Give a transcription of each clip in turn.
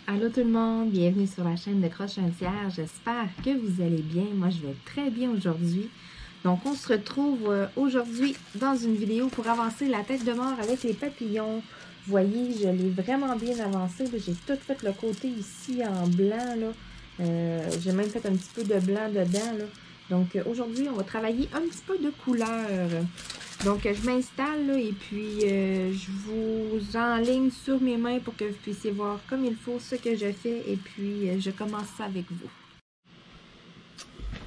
Allô tout le monde, bienvenue sur la chaîne de Croche Entière. J'espère que vous allez bien. Moi, je vais très bien aujourd'hui. Donc, on se retrouve aujourd'hui dans une vidéo pour avancer la tête de mort avec les papillons. Vous voyez, je l'ai vraiment bien avancé. J'ai tout fait le côté ici en blanc. J'ai même fait un petit peu de blanc dedans. Donc, aujourd'hui, on va travailler un petit peu de couleur. Donc, je m'installe et puis je vous enligne sur mes mains pour que vous puissiez voir comme il faut ce que je fais. Et puis, je commence ça avec vous.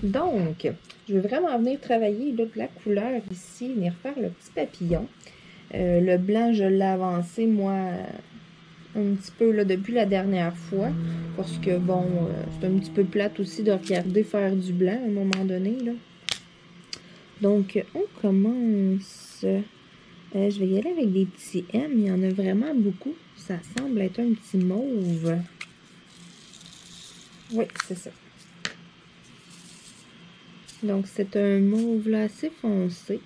Donc, je veux vraiment venir travailler là, de la couleur ici, venir faire le petit papillon. Le blanc, je l'ai avancé, moi, un petit peu là, depuis la dernière fois. Parce que, bon, c'est un petit peu plate aussi de regarder faire du blanc à un moment donné. Là. Donc, on commence. Je vais y aller avec des petits M. Il y en a vraiment beaucoup. Ça semble être un petit mauve. Oui, c'est ça. Donc, c'est un mauve là assez foncé.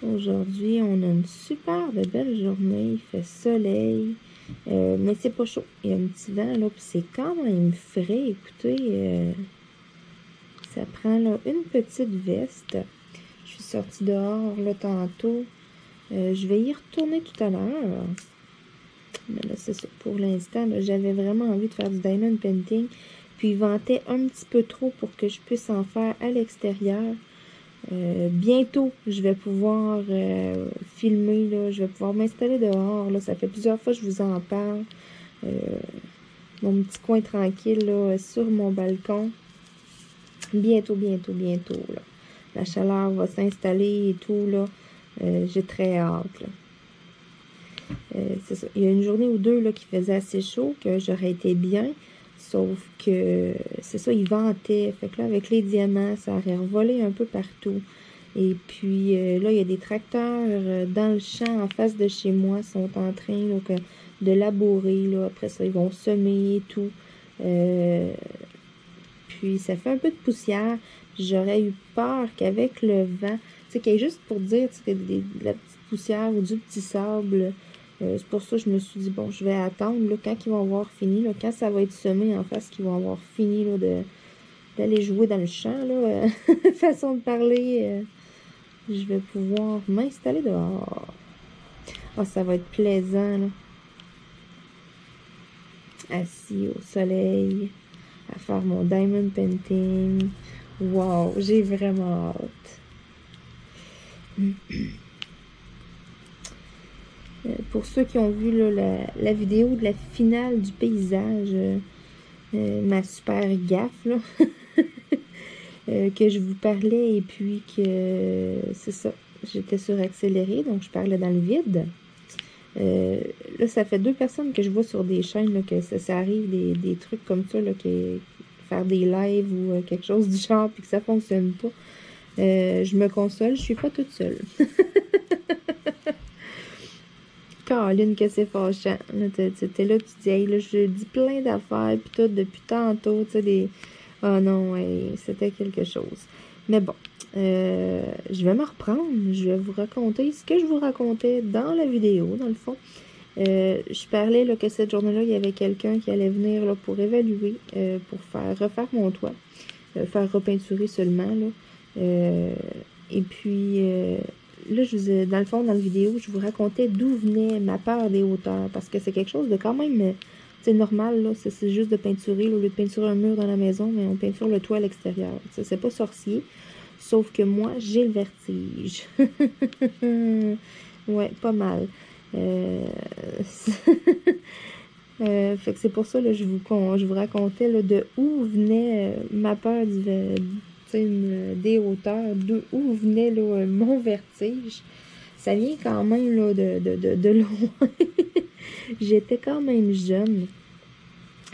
Aujourd'hui, on a une super belle journée. Il fait soleil. Mais c'est pas chaud. Il y a un petit vent là. Puis c'est quand même frais. Écoutez, ça prend là une petite veste. Je suis sortie dehors là tantôt. Je vais y retourner tout à l'heure. Mais là, c'est ça. Pour l'instant, j'avais vraiment envie de faire du diamond painting. Puis, il ventait un petit peu trop pour que je puisse en faire à l'extérieur. Bientôt, je vais pouvoir filmer. Là, je vais pouvoir m'installer dehors. Là, ça fait plusieurs fois que je vous en parle. Mon petit coin tranquille là, sur mon balcon. Bientôt, là. La chaleur va s'installer et tout. Là. J'ai très hâte. Là. C'est ça. Il y a une journée ou deux là, qui faisait assez chaud, que j'aurais été bien. Sauf que, c'est ça, il ventait. Fait que là, avec les diamants, ça aurait revolé un peu partout. Et puis, là, il y a des tracteurs dans le champ en face de chez moi. Sont en train là, de labourer. Là. Après ça, ils vont semer et tout. Puis, ça fait un peu de poussière. J'aurais eu peur qu'avec le vent, tu sais, qu'il y ait juste pour dire, tu sais, de la petite poussière ou du petit sable. C'est pour ça que je me suis dit, bon, je vais attendre là, quand ils vont avoir fini, là, quand ça va être semé en face, qu'ils vont avoir fini là, d'aller jouer dans le champ, là, façon de parler, je vais pouvoir m'installer dehors. Ah, ça va être plaisant, là. Assis au soleil, à faire mon diamond painting. Wow, j'ai vraiment hâte. Pour ceux qui ont vu là, la vidéo de la finale du paysage, ma super gaffe, là, que je vous parlais, et puis que c'est ça, j'étais suraccélérée, donc je parlais dans le vide. Là, ça fait 2 personnes que je vois sur des chaînes, là, que ça arrive, des trucs comme ça, là, faire des lives ou quelque chose du genre, puis que ça fonctionne pas. Je me console, je suis pas toute seule. Caroline, que c'est fâchant. T'es là, tu dis, hey, là, je dis plein d'affaires, puis tout, depuis tantôt, tu sais, des... Oh non, hey, c'était quelque chose. Mais bon, je vais me reprendre. Je vais vous raconter ce que je vous racontais dans la vidéo, dans le fond. Je parlais là, que cette journée-là, il y avait quelqu'un qui allait venir là, pour évaluer, pour refaire mon toit. Faire repeinturer seulement, là. Et puis... là, dans le fond, dans la vidéo, je vous racontais d'où venait ma peur des hauteurs. Parce que c'est quelque chose de quand même, c'est normal, là. C'est juste de peinturer, là, au lieu de peinturer un mur dans la maison, mais on peinture le toit à l'extérieur. C'est pas sorcier. Sauf que moi, j'ai le vertige. Ouais, pas mal. Fait que c'est pour ça, là, je vous racontais là, de où venait ma peur des hauteurs, d'où venait là, mon vertige. Ça vient quand même là, de loin. J'étais quand même jeune.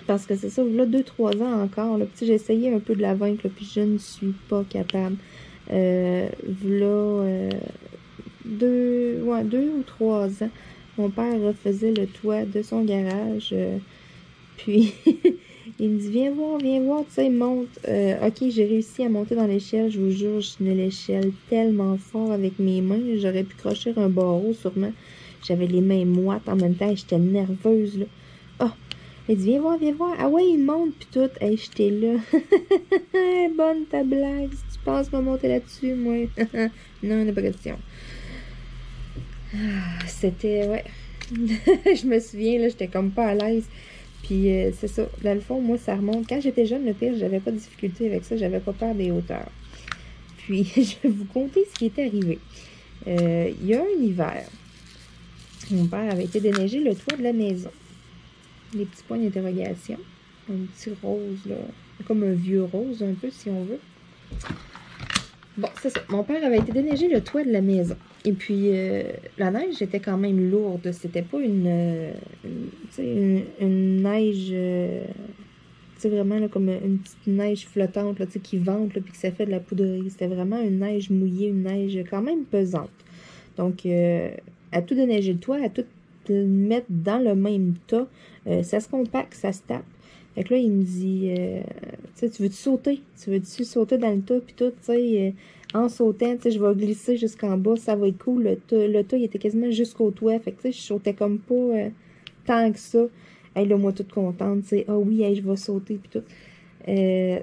Parce que c'est ça, là, 2-3 ans encore. Là, j'ai essayé un peu de la vaincre, là, puis je ne suis pas capable. Là, 2 ou 3 ans, mon père refaisait le toit de son garage. Puis, Il me dit, viens voir, tu sais, monte. Ok, j'ai réussi à monter dans l'échelle, je vous jure, je tenais l'échelle tellement fort avec mes mains, j'aurais pu crocher un barreau sûrement. J'avais les mains moites en même temps, j'étais nerveuse, là. Ah, il dit, viens voir. Ah ouais, il monte, puis tout. Hey, j'étais là. Bonne ta blague, si tu penses me monter là-dessus, moi. Non, il n'est pas question. Ah, c'était, ouais. Je me souviens, là, j'étais comme pas à l'aise. Puis c'est ça. Dans le fond, moi, ça remonte. Quand j'étais jeune, le pire, j'avais pas de difficulté avec ça. J'avais pas peur des hauteurs. Puis, je vais vous conter ce qui était arrivé. Il y a un hiver, mon père avait été déneiger le toit de la maison. Les petits points d'interrogation. Un petit rose, là. Comme un vieux rose, un peu, si on veut. Bon, c'est ça. Mon père avait été déneiger le toit de la maison. Et puis, la neige était quand même lourde. C'était pas une neige, tu sais, vraiment là, comme une petite neige flottante là, qui vente, là, puis que ça fait de la poudrerie. C'était vraiment une neige mouillée, une neige quand même pesante. Donc, à tout déneiger le toit, à tout le mettre dans le même tas, ça se compacte, ça se tape. Fait que là, il me dit, tu sais, tu veux-tu sauter? Tu veux-tu sauter dans le tas, puis tout, tu sais, en sautant, tu sais, je vais glisser jusqu'en bas, ça va être cool. Le tas, il était quasiment jusqu'au toit, fait que, tu sais, je sautais comme pas tant que ça. Hey, là, moi, toute contente, tu sais, ah oui, hey, je vais sauter, puis tout.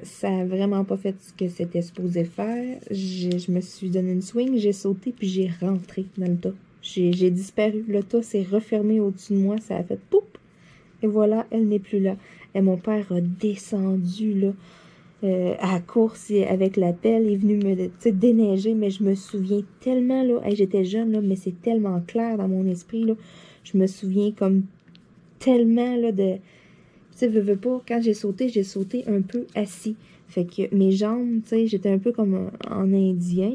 Ça a vraiment pas fait ce que c'était supposé faire. Je me suis donné une swing, j'ai sauté, puis j'ai rentré dans le tas. J'ai disparu. Le tas s'est refermé au-dessus de moi, ça a fait poup! Et voilà, elle n'est plus là. Et mon père a descendu, là, à la course avec la pelle. Il est venu me déneiger, mais je me souviens tellement, là, hey, j'étais jeune, là, mais c'est tellement clair dans mon esprit, là. Je me souviens comme tellement, là, de... Tu sais, veux pas, quand j'ai sauté un peu assis. Fait que mes jambes, tu sais, j'étais un peu comme en indien.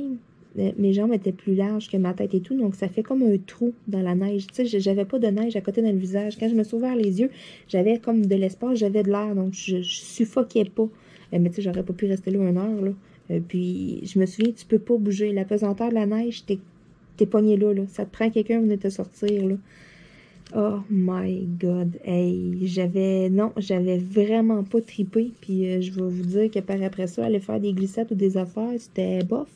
Mes jambes étaient plus larges que ma tête et tout, donc ça fait comme un trou dans la neige. Tu sais, j'avais pas de neige à côté dans le visage. Quand je me suis ouvert les yeux, j'avais comme de l'espace, j'avais de l'air, donc je suffoquais pas. Mais tu sais, j'aurais pas pu rester là 1 heure, là. Puis, je me souviens, tu peux pas bouger. La pesanteur de la neige, t'es pogné là, là. Ça te prend quelqu'un venir te sortir, là. Oh my God. Hey, j'avais vraiment pas trippé. Puis je vais vous dire que par après ça, aller faire des glissades ou des affaires, c'était bof.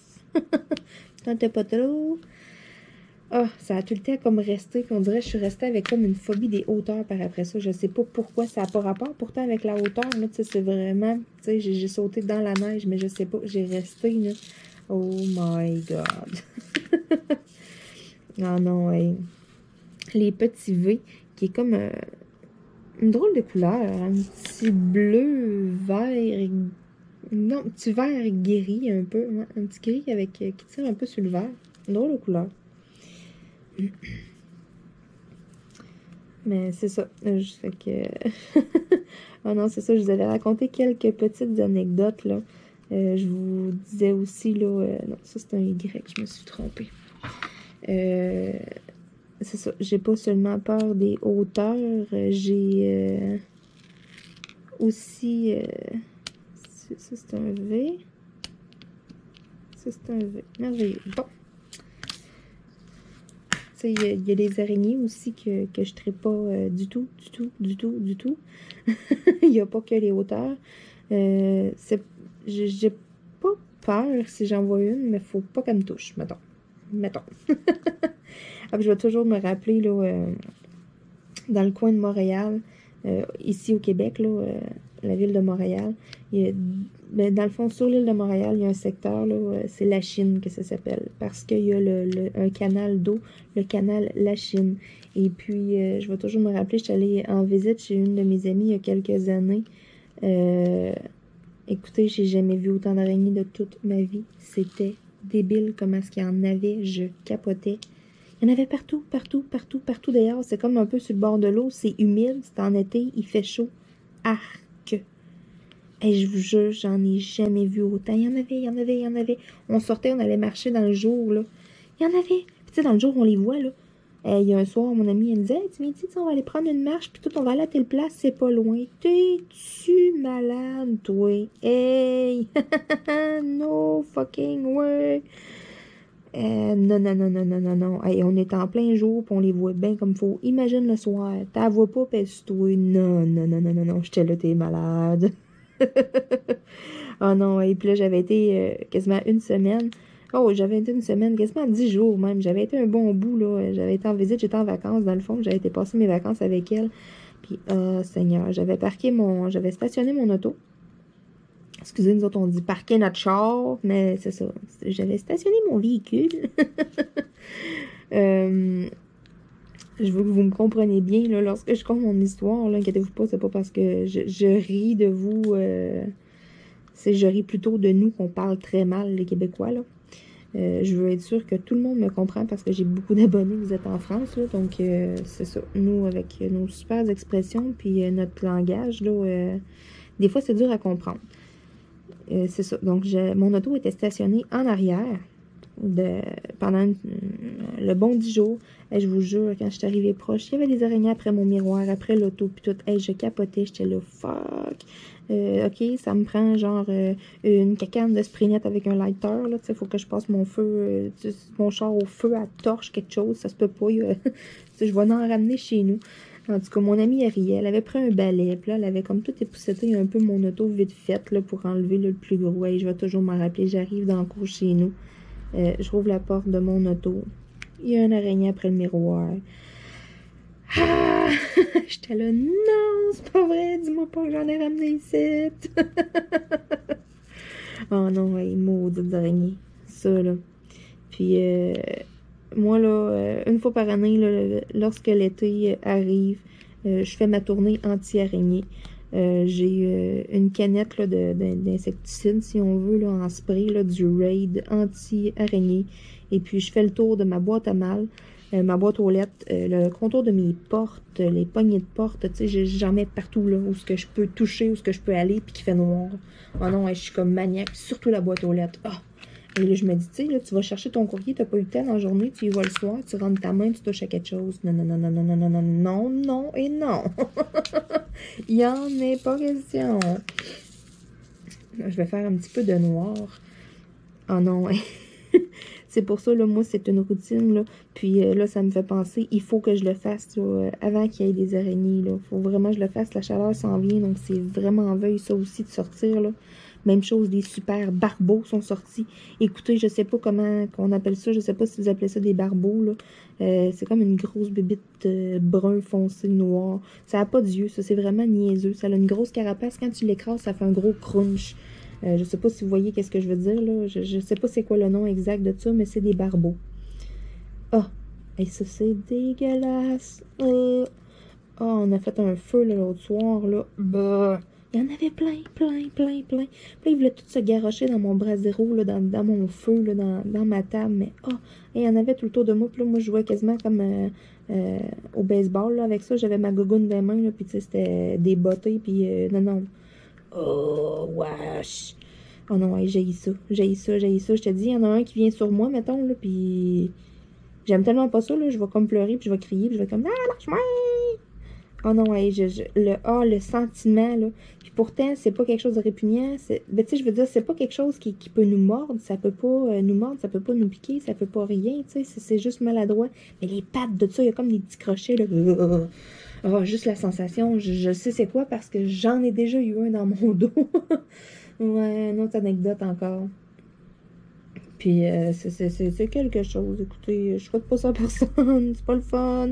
Tentais pas trop. Ah, ça a tout le temps comme resté. Puis on dirait que je suis restée avec comme une phobie des hauteurs par après ça. Je sais pas pourquoi. Ça n'a pas rapport pourtant avec la hauteur. Là, tu sais, c'est vraiment... Tu sais, j'ai sauté dans la neige, mais je sais pas. J'ai resté, là. Oh my God. Ah non, hey. Les petits V, qui est comme une drôle de couleur, un petit bleu, vert, non, un petit vert gris un peu, ouais, un petit gris avec qui tire un peu sur le vert, une drôle de couleur. Mais c'est ça, je fais que... Ah non, c'est ça, je vous avais raconté quelques petites anecdotes, là. Je vous disais aussi, là, non, ça c'est un Y, je me suis trompée. C'est ça, j'ai pas seulement peur des hauteurs, j'ai aussi... ça, c'est un V. Ça, c'est un V. Merveilleux. Bon. Tu sais, il y a des araignées aussi que je ne traite pas du tout. Il n'y a pas que les hauteurs. J'ai pas peur si j'en vois une, mais faut pas qu'elle me touche, mettons. Ah, je vais toujours me rappeler, là, dans le coin de Montréal, ici au Québec, là, la ville de Montréal, ben, dans le fond, sur l'île de Montréal, il y a un secteur, là, c'est la Chine que ça s'appelle, parce qu'il y a un canal d'eau, le canal La Chine. Et puis, je vais toujours me rappeler, je suis allée en visite chez une de mes amies il y a quelques années. Écoutez, j'ai jamais vu autant d'araignées de toute ma vie. C'était débile comment est-ce qu'il y en avait, je capotais. Il y en avait partout dehors. C'est comme un peu sur le bord de l'eau. C'est humide, c'est en été, il fait chaud. Arc! Et je vous jure, j'en ai jamais vu autant. Il y en avait. On sortait, on allait marcher dans le jour, là. Il y en avait. Puis tu sais, dans le jour, on les voit, là. Il y a un soir, mon ami, elle me disait, hey, tu viens-tu, on va aller prendre une marche, puis tout, on va aller à telle place, c'est pas loin. T'es-tu malade, toi? Hey! No fucking way! Non, non, non, non, non, non, non. Hey, on est en plein jour, puis on les voit bien comme faut. Imagine le soir, t'as vois pas, pèse-toi. Non, non, non, non, non, non, j'étais là, t'es malade. Oh non, et puis là, j'avais été quasiment une semaine. Oh, j'avais été une semaine, quasiment 10 jours même. J'avais été un bon bout, là. J'avais été en visite, j'étais en vacances, dans le fond. J'avais été passer mes vacances avec elle. Puis, oh, Seigneur, j'avais stationné mon auto. Excusez, nous autres, on dit parquer notre char, mais c'est ça. J'avais stationné mon véhicule. Euh, je veux que vous me compreniez bien, là, lorsque je compte mon histoire, là, inquiétez-vous pas, c'est pas parce que je ris de vous, je ris plutôt de nous qu'on parle très mal, les Québécois, là. Je veux être sûre que tout le monde me comprend parce que j'ai beaucoup d'abonnés, vous êtes en France, là, donc c'est ça. Nous, avec nos super expressions, puis notre langage, là, des fois, c'est dur à comprendre. C'est ça. Donc, mon auto était stationnée en arrière pendant le bon 10 jours. Et je vous jure, quand je suis arrivée proche, il y avait des araignées après mon miroir, après l'auto, puis tout. Hey, je capotais, j'étais là, fuck. OK, ça me prend genre une cacane de spray net avec un lighter, là, tu sais, faut que je passe mon feu, mon char au feu à torche, quelque chose, ça se peut pas, je vais en ramener chez nous. En tout cas, mon amie, elle riait, elle avait pris un balai, puis là, elle avait comme tout épousseté un peu mon auto vite fait, là, pour enlever le plus gros. Hey, je vais toujours m'en rappeler, j'arrive dans le cours chez nous, je rouvre la porte de mon auto, il y a un araignée après le miroir. Ah! J'étais là, non, c'est pas vrai, dis-moi pas que j'en ai ramené ici. Oh non, ouais, maudite araignée. Ça, là. Puis, moi, là, une fois par année, là, lorsque l'été arrive, je fais ma tournée anti-araignée. J'ai une canette là, d'insecticide, si on veut, là, en spray, là, du Raid anti-araignée. Et puis, je fais le tour de ma boîte à mal, ma boîte aux lettres, le contour de mes portes, les poignées de porte, tu sais, j'en mets partout, là, où ce que je peux toucher, où ce que je peux aller, puis qui fait noir. Oh non, je suis comme maniaque, surtout la boîte aux lettres. Ah! Et là, je me dis, tu sais, là, tu vas chercher ton courrier, t'as pas eu le temps dans la journée, tu y vas le soir, tu rentres ta main, tu touches à quelque chose. Non, non, non, non, non, non, non, non, non, non et non. Il y en est pas question. Je vais faire un petit peu de noir. Oh non, c'est pour ça, là, moi, c'est une routine, là. Puis là, ça me fait penser, il faut que je le fasse, là, avant qu'il y ait des araignées, là. Il faut vraiment que je le fasse. La chaleur s'en vient, donc c'est vraiment en veille, ça aussi, de sortir, là. Même chose, des super barbeaux sont sortis. Écoutez, je sais pas comment qu'on appelle ça. Je sais pas si vous appelez ça des barbeaux, là. C'est comme une grosse bébite brun foncé noir. Ça a pas d'yeux, ça. C'est vraiment niaiseux. Ça a une grosse carapace. Quand tu l'écrases, ça fait un gros crunch. Je sais pas si vous voyez qu'est-ce que je veux dire, là. Je sais pas c'est quoi le nom exact de ça, mais c'est des barbeaux. Ah! Et ça, c'est dégueulasse. On a fait un feu, là, l'autre soir, là. Bah! Il y en avait plein, plein, plein, plein. Puis là, ils voulaient tous se garrocher dans mon brasero, là, dans mon feu, là, dans ma table. Mais et il y en avait tout le tour de moi. Puis là, moi, je jouais quasiment comme au baseball, là. Avec ça, j'avais ma gogoune des mains, là. Puis tu sais, c'était des bottées. Puis non, non. Oh, wesh. Oh non, ouais, j'ai ça. J'ai ça, j'ai ça. Je te dis, il y en a un qui vient sur moi, mettons, là. Puis j'aime tellement pas ça, là. Je vais comme pleurer, puis je vais crier, puis je vais comme, ah, lâche-moi! Oh non, ouais, le sentiment, là. Puis pourtant, c'est pas quelque chose de répugnant. Ben, tu sais, je veux dire, c'est pas quelque chose qui peut nous mordre. Ça peut pas nous mordre, ça peut pas nous piquer, ça peut pas rien, tu sais. C'est juste maladroit. Mais les pattes de ça, il y a comme des petits crochets, là. Oh, juste la sensation, je sais c'est quoi parce que j'en ai déjà eu un dans mon dos. Ouais, une autre anecdote encore. Puis, c'est quelque chose. Écoutez, je souhaite pas ça pour ça. C'est pas le fun.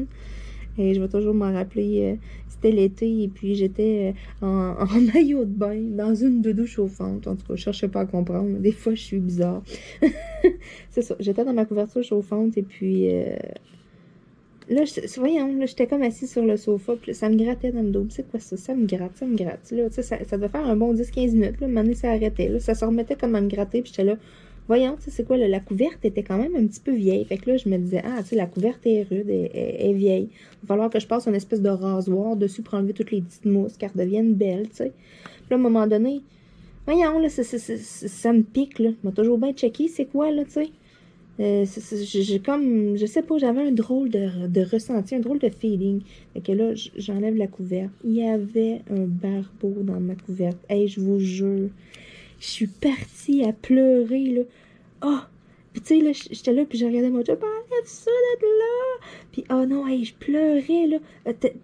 Et je vais toujours m'en rappeler, c'était l'été et puis j'étais en maillot de bain dans une doudou chauffante. En tout cas, je cherchais pas à comprendre. Des fois, je suis bizarre. C'est ça. J'étais dans ma couverture chauffante et puis là, voyons, là, j'étais comme assise sur le sofa puis ça me grattait dans le dos. C'est quoi ça? Ça me gratte, ça me gratte. Là, ça devait faire un bon 10-15 minutes. Là, maintenant, ça arrêtait. Là, ça se remettait comme à me gratter puis j'étais là. Voyons, tu sais, c'est quoi, là, la couverte était quand même un petit peu vieille. Fait que là, je me disais, ah, tu sais, la couverte est rude, est vieille. Il va falloir que je passe une espèce de rasoir dessus pour enlever toutes les petites mousses, qu'elles deviennent belles, tu sais. Puis là, à un moment donné, voyons, là, ça me pique, là. Je m'a toujours bien checké, c'est quoi, là, tu sais. J'ai comme, je sais pas, j'avais un drôle de ressenti, un drôle de feeling. Fait que là, j'enlève la couverte. Il y avait un barbeau dans ma couverte. Hey, je vous jure. Je suis partie à pleurer, là. Ah! Puis tu sais, là, j'étais là, puis je regardais mon job, enlève ça de là! Puis oh non, hey, je pleurais, là.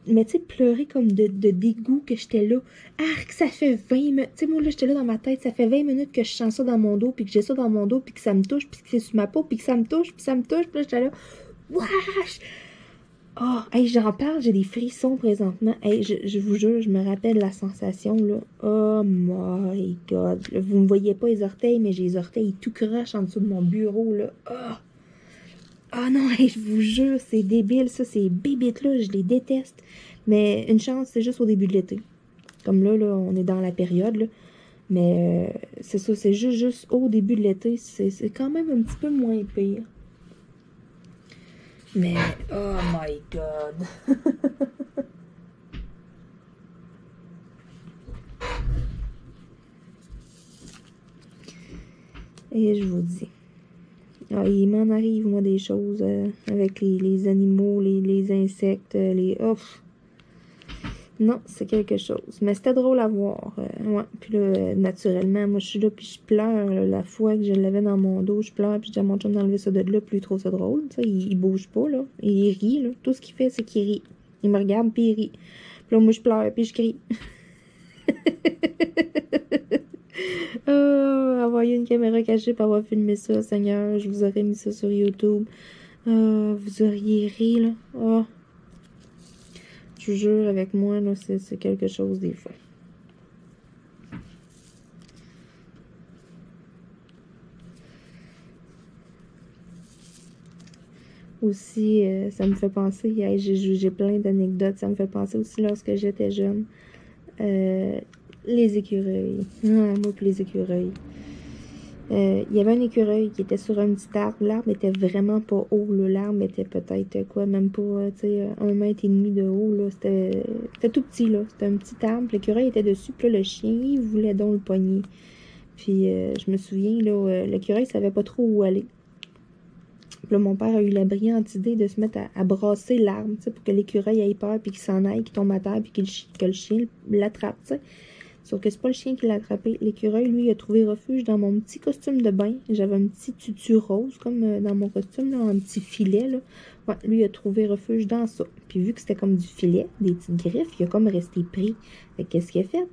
Mais tu sais, pleurer comme de dégoût que j'étais là. Arc, ça fait 20 minutes. Tu sais, moi, là, j'étais là dans ma tête, ça fait 20 minutes que je sens ça dans mon dos, puis que j'ai ça dans mon dos, puis que ça me touche, puis que c'est sur ma peau, puis que ça me touche, puis ça me touche. Puis là, j'étais là, wesh! Oh, hey, j'en parle, j'ai des frissons présentement. Hey, je vous jure, je me rappelle la sensation, là. Oh my God. Là, vous ne me voyez pas les orteils, mais j'ai les orteils tout croche en dessous de mon bureau, là. Oh, oh non, hey, je vous jure, c'est débile, ça, ces bébites-là, je les déteste. Mais une chance, c'est juste au début de l'été. Comme là, on est dans la période, là. Mais c'est ça, c'est juste au début de l'été, c'est quand même un petit peu moins pire. Mais, oh my God. Et je vous dis, il m'en arrive, moi, des choses avec les animaux, les insectes, oh, non, c'est quelque chose. Mais c'était drôle à voir. Ouais. Puis là, naturellement, moi, je suis là, puis je pleure. Là, la fois que je l'avais dans mon dos, je pleure, puis je dis à mon chum d'enlever ça de là, puis il trouve ça drôle. Tu sais, il bouge pas, là. Il rit, là. Tout ce qu'il fait, c'est qu'il rit. Il me regarde, puis il rit. Puis là, moi, je pleure, puis je crie. Envoyer une caméra cachée pour avoir filmé ça, Seigneur. Je vous aurais mis ça sur YouTube. Vous auriez ri, là. Oh. Je vous jure, avec moi, là, c'est quelque chose des fois. Aussi, ça me fait penser, j'ai plein d'anecdotes, ça me fait penser aussi lorsque j'étais jeune. Les écureuils. Ah, moi puis les écureuils. Il y avait un écureuil qui était sur un petit arbre. L'arbre était vraiment pas haut. L'arbre était peut-être quoi, même pas, tu sais, 1,5 mètre de haut. C'était tout petit, là. C'était un petit arbre. L'écureuil était dessus. Puis là, le chien, il voulait donc le pogner. Puis je me souviens, là, l'écureuil savait pas trop où aller. Puis là, mon père a eu la brillante idée de se mettre à brasser l'arbre, tu sais, pour que l'écureuil ait peur, puis qu'il s'en aille, qu'il tombe à terre, puis que le chien l'attrape, tu sais. Sauf que c'est pas le chien qui l'a attrapé. L'écureuil, lui, il a trouvé refuge dans mon petit costume de bain. J'avais un petit tutu rose, comme dans mon costume, là, un petit filet, là. Ouais, lui, il a trouvé refuge dans ça. Puis vu que c'était comme du filet, des petites griffes, il a comme resté pris. Fait qu'est-ce qu'il a fait?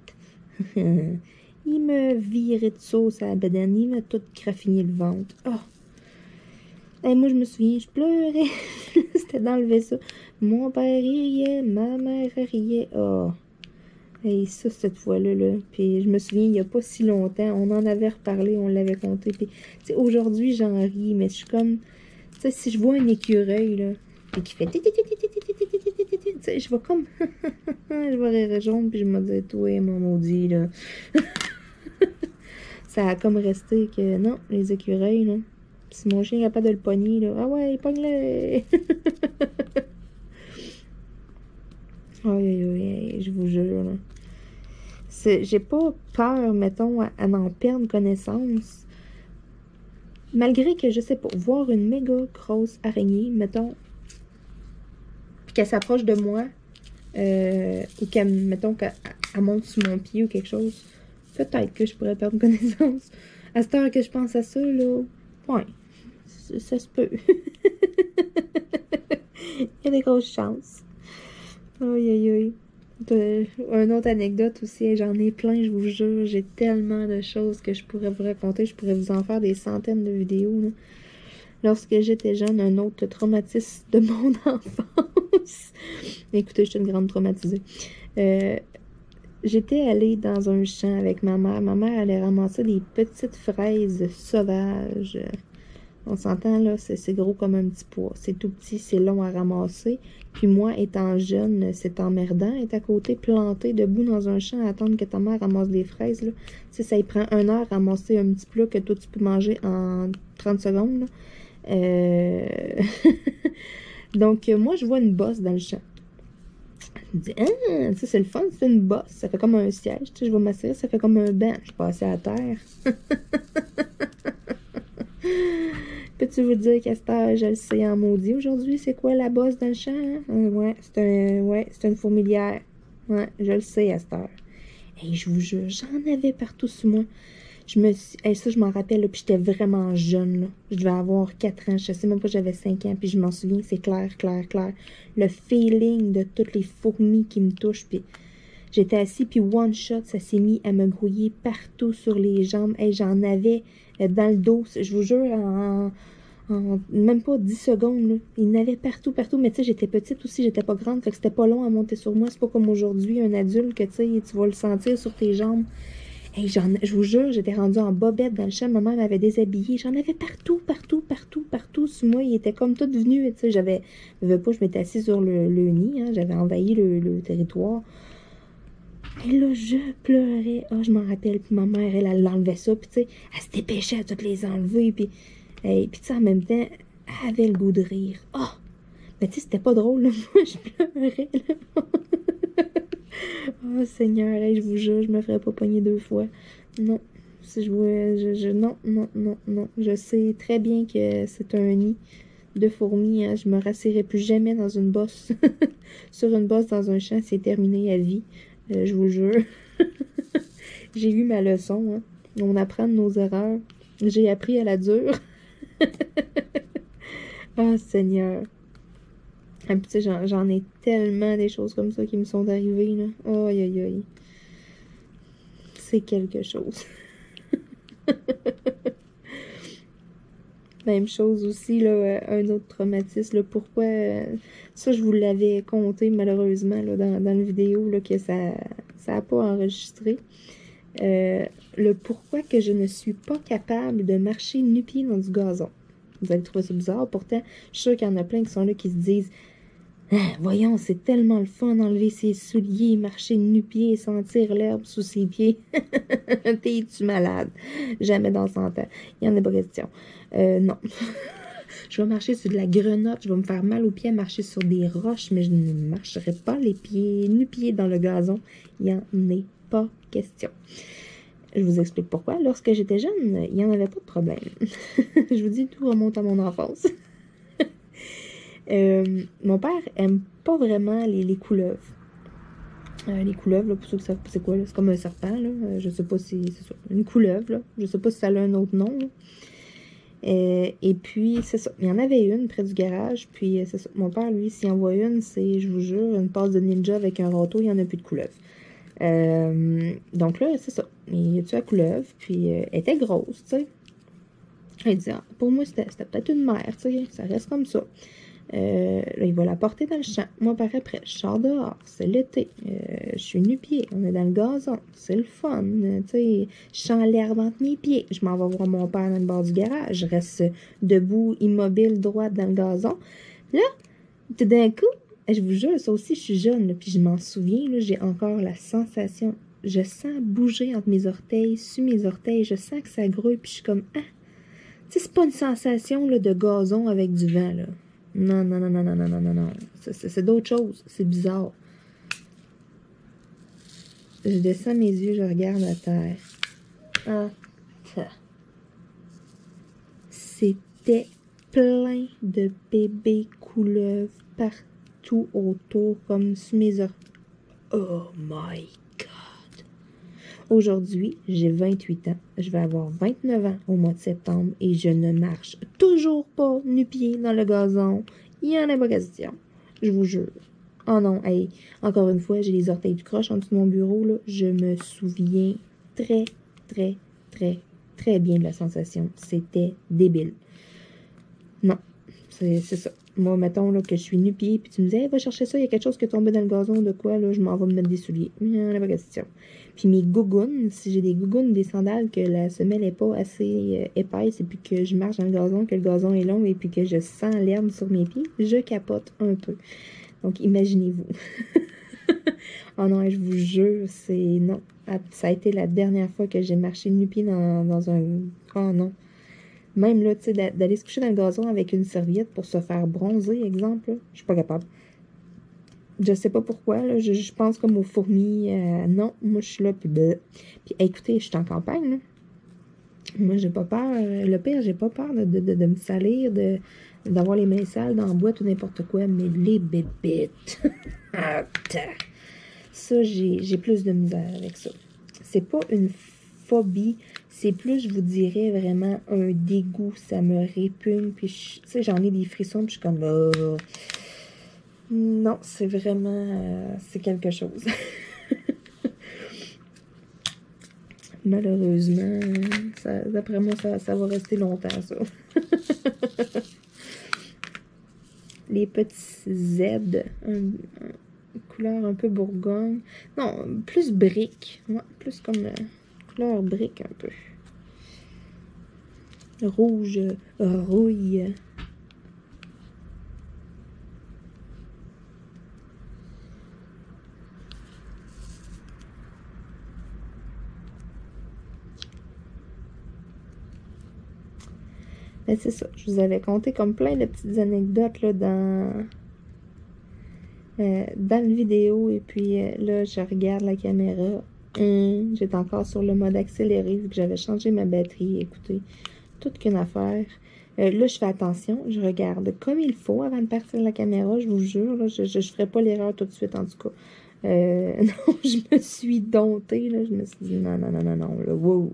Il m'a viré de sauce à la bedaine. Il m'a tout craffiné le ventre. Oh! Et moi, je me souviens, je pleurais. C'était d'enlever ça. Mon père riait, ma mère riait. Oh! Et ça, cette fois-là, là. Puis je me souviens, il n'y a pas si longtemps, on en avait reparlé, on l'avait compté. Puis, tu sais, aujourd'hui, j'en ris, mais je suis comme... Tu sais, si je vois un écureuil, là, et qui fait... Tu sais, je vais comme... je vais rire jaune, puis je me dis, toi, mon maudit, là. Ça a comme resté que, non, les écureuils, là. Si mon chien est capable de le pogner, là, ah ouais, pogne-le! Aïe, aïe, aïe, je vous jure, là. J'ai pas peur, mettons, à en perdre connaissance. Malgré que, je sais pas, voir une méga grosse araignée, mettons, puis qu'elle s'approche de moi, ou qu'elle, mettons, qu'elle monte sous mon pied ou quelque chose, peut-être que je pourrais perdre connaissance. À cette heure que je pense à ça, là, ouais, ça se peut. Il y a des grosses chances. Aïe, aïe, aïe. Une autre anecdote aussi, j'en ai plein, je vous jure, j'ai tellement de choses que je pourrais vous raconter, je pourrais vous en faire des centaines de vidéos, là. Lorsque j'étais jeune, un autre traumatisme de mon enfance. Écoutez, je suis une grande traumatisée. J'étais allée dans un champ avec ma mère. Ma mère allait ramasser des petites fraises sauvages. On s'entend, là, c'est gros comme un petit pois. C'est tout petit, c'est long à ramasser. Puis moi, étant jeune, c'est emmerdant. Être à côté, planté, debout dans un champ, à attendre que ta mère ramasse des fraises, là. Tu sais, ça y prend 1 heure à ramasser un petit plat que toi, tu peux manger en 30 secondes, là. Donc, moi, je vois une bosse dans le champ. Je me dis, ah, ça, c'est le fun, c'est une bosse. Ça fait comme un siège. Tu sais, je vais m'asseoir, ça fait comme un banc. Je suis passée à terre. Peux-tu vous dire qu'à cette heure, je le sais en maudit aujourd'hui, c'est quoi la bosse dans le champ? Hein? Ouais, c'est une fourmilière. Ouais, je le sais à cette heure. Et je vous jure, j'en avais partout sur moi. Ça, je m'en rappelle, là, puis j'étais vraiment jeune, là. Je devais avoir 4 ans, je sais même pas, j'avais 5 ans, puis je m'en souviens, c'est clair, clair, clair. Le feeling de toutes les fourmis qui me touchent, puis j'étais assis, puis one shot, ça s'est mis à me grouiller partout sur les jambes. Hey, j'en avais dans le dos, je vous jure, en même pas 10 secondes, là. Il y en avait partout, partout. Mais tu sais, j'étais petite aussi, j'étais pas grande, fait que c'était pas long à monter sur moi. C'est pas comme aujourd'hui, un adulte, que tu sais, tu vas le sentir sur tes jambes. Hey, je vous jure, j'étais rendue en bobette dans le champ. Ma mère m'avait déshabillée. J'en avais partout, partout, partout, partout. Sur moi, il était comme tout venu. Tu sais, je m'étais assise sur le nid. Hein, j'avais envahi le territoire. Et là, je pleurais. Ah, je m'en rappelle. Puis ma mère, elle enlevait ça. Puis tu sais, elle se dépêchait à toutes les enlever. Puis, hey, puis tu sais, en même temps, elle avait le goût de rire. Ah! Mais tu sais, c'était pas drôle, là. Moi, je pleurais, là. Oh Seigneur, hey, je vous jure, je me ferais pas pogner 2 fois. Non. Si je vois. Non, non, non, non. Je sais très bien que c'est un nid de fourmis. Hein. Je me rasserai plus jamais dans une bosse. Sur une bosse dans un champ, c'est terminé à vie. Je vous jure. J'ai eu ma leçon. Hein. On apprend de nos erreurs. J'ai appris à la dure. Oh Seigneur. Ah, puis tu sais, j'en ai tellement des choses comme ça qui me sont arrivées, là. Aïe, aïe, aïe. C'est quelque chose. Même chose aussi, là, un autre traumatisme, là, pourquoi... ça, je vous l'avais conté, malheureusement, là, dans la vidéo, là, que ça a pas enregistré. Le pourquoi que je ne suis pas capable de marcher nu-pied dans du gazon. Vous allez trouver ça bizarre. Pourtant, je suis sûre qu'il y en a plein qui sont là qui se disent « Ah, voyons, c'est tellement le fun d'enlever ses souliers, marcher nu-pied, sentir l'herbe sous ses pieds. » T'es-tu malade? Jamais dans 100 ans. Il n'y en a pas question. Non. Je vais marcher sur de la grenotte, je vais me faire mal aux pieds à marcher sur des roches, mais je ne marcherai pas les pieds nu-pieds dans le gazon. Il n'y en a pas question. Je vous explique pourquoi. Lorsque j'étais jeune, il n'y en avait pas de problème. Je vous dis, tout remonte à mon enfance. Mon père aime pas vraiment les couleuvres. Les couleuvres, là, pour ceux qui savent c'est quoi, c'est comme un serpent, là. Je sais pas si c'est ça. Une couleuvre, là. Je sais pas si ça a un autre nom, là. Et puis, c'est ça. Il y en avait une près du garage. Puis, c'est ça. Mon père, lui, s'il en voit une, c'est, je vous jure, une passe de ninja avec un râteau. Il n'y en a plus de couleuvre. Donc là, c'est ça. Il y a-tu la couleuvre, puis elle était grosse, tu sais. Il dit, ah, pour moi, c'était peut-être une mère, tu sais, ça reste comme ça. Là, il va la porter dans le champ. Moi, par après, je sors dehors, c'est l'été. Je suis nu-pied, on est dans le gazon, c'est le fun, tu sais. Je sens l'herbe entre mes pieds. Je m'en vais voir mon père dans le bord du garage. Je reste debout, immobile, droite dans le gazon. Là, tout d'un coup, je vous jure, ça aussi, je suis jeune, là, puis je m'en souviens, là, j'ai encore la sensation, je sens bouger entre mes orteils, sur mes orteils, je sens que ça grouille, puis je suis comme, ah, tu sais, c'est pas une sensation, là, de gazon avec du vent, là. Non, non, non, non, non, non, non, non, non, c'est d'autres choses, c'est bizarre. Je descends mes yeux, je regarde la terre. Ah, ça. C'était plein de bébés couleuvres partout autour, comme sous mes oreilles. Oh my God! Aujourd'hui, j'ai 28 ans. Je vais avoir 29 ans au mois de septembre et je ne marche toujours pas nu-pied dans le gazon. Il y en a pas question. Je vous jure. Oh non, hey, encore une fois, j'ai les orteils du croche en dessous de mon bureau, là. Je me souviens très, très, très, très bien de la sensation. C'était débile. Non, c'est ça. Moi, mettons là, que je suis nu-pied, puis tu me dis, hey, va chercher ça, il y a quelque chose qui est tombé dans le gazon, de quoi, là, je m'en vais me mettre des souliers. Il n'y en a pas question. Puis mes gougounes, si j'ai des gougounes, des sandales, que la semelle n'est pas assez épaisse, et puis que je marche dans le gazon, que le gazon est long, et puis que je sens l'herbe sur mes pieds, je capote un peu. Donc, imaginez-vous. Oh non, je vous jure, c'est... Non. Ça a été la dernière fois que j'ai marché nu-pied dans un... Oh non. Même là, tu sais, d'aller se coucher dans le gazon avec une serviette pour se faire bronzer, exemple, là, je suis pas capable. Je sais pas pourquoi, là, je pense comme aux fourmis. Non, moi, je suis là, puis bleh. Puis écoutez, je suis en campagne, là. Moi, j'ai pas peur. Le pire, j'ai pas peur de me salir, d'avoir les mains sales dans la boîte ou n'importe quoi, mais les bébites. Ça, j'ai plus de misère avec ça. C'est pas une phobie. C'est plus, je vous dirais, vraiment un dégoût. Ça me répugne. Puis, tu sais, j'en ai des frissons. Puis, je suis comme... Non, c'est vraiment... c'est quelque chose. Malheureusement, d'après moi, ça va rester longtemps, ça. Les petits Z, couleur un peu bourgogne. Non, plus brique. Ouais, plus comme couleur brique un peu. Rouge, rouille. Ben, c'est ça, je vous avais conté comme plein de petites anecdotes là, dans la vidéo. Et puis là, je regarde la caméra. J'étais encore sur le mode accéléré vu que j'avais changé ma batterie. Écoutez, toute qu'une affaire. Là, je fais attention. Je regarde comme il faut avant de partir la caméra. Je vous jure, là, je ne ferai pas l'erreur tout de suite, en tout cas. Non, je me suis domptée. Là, je me suis dit non, non, non, non, non. Là, wow.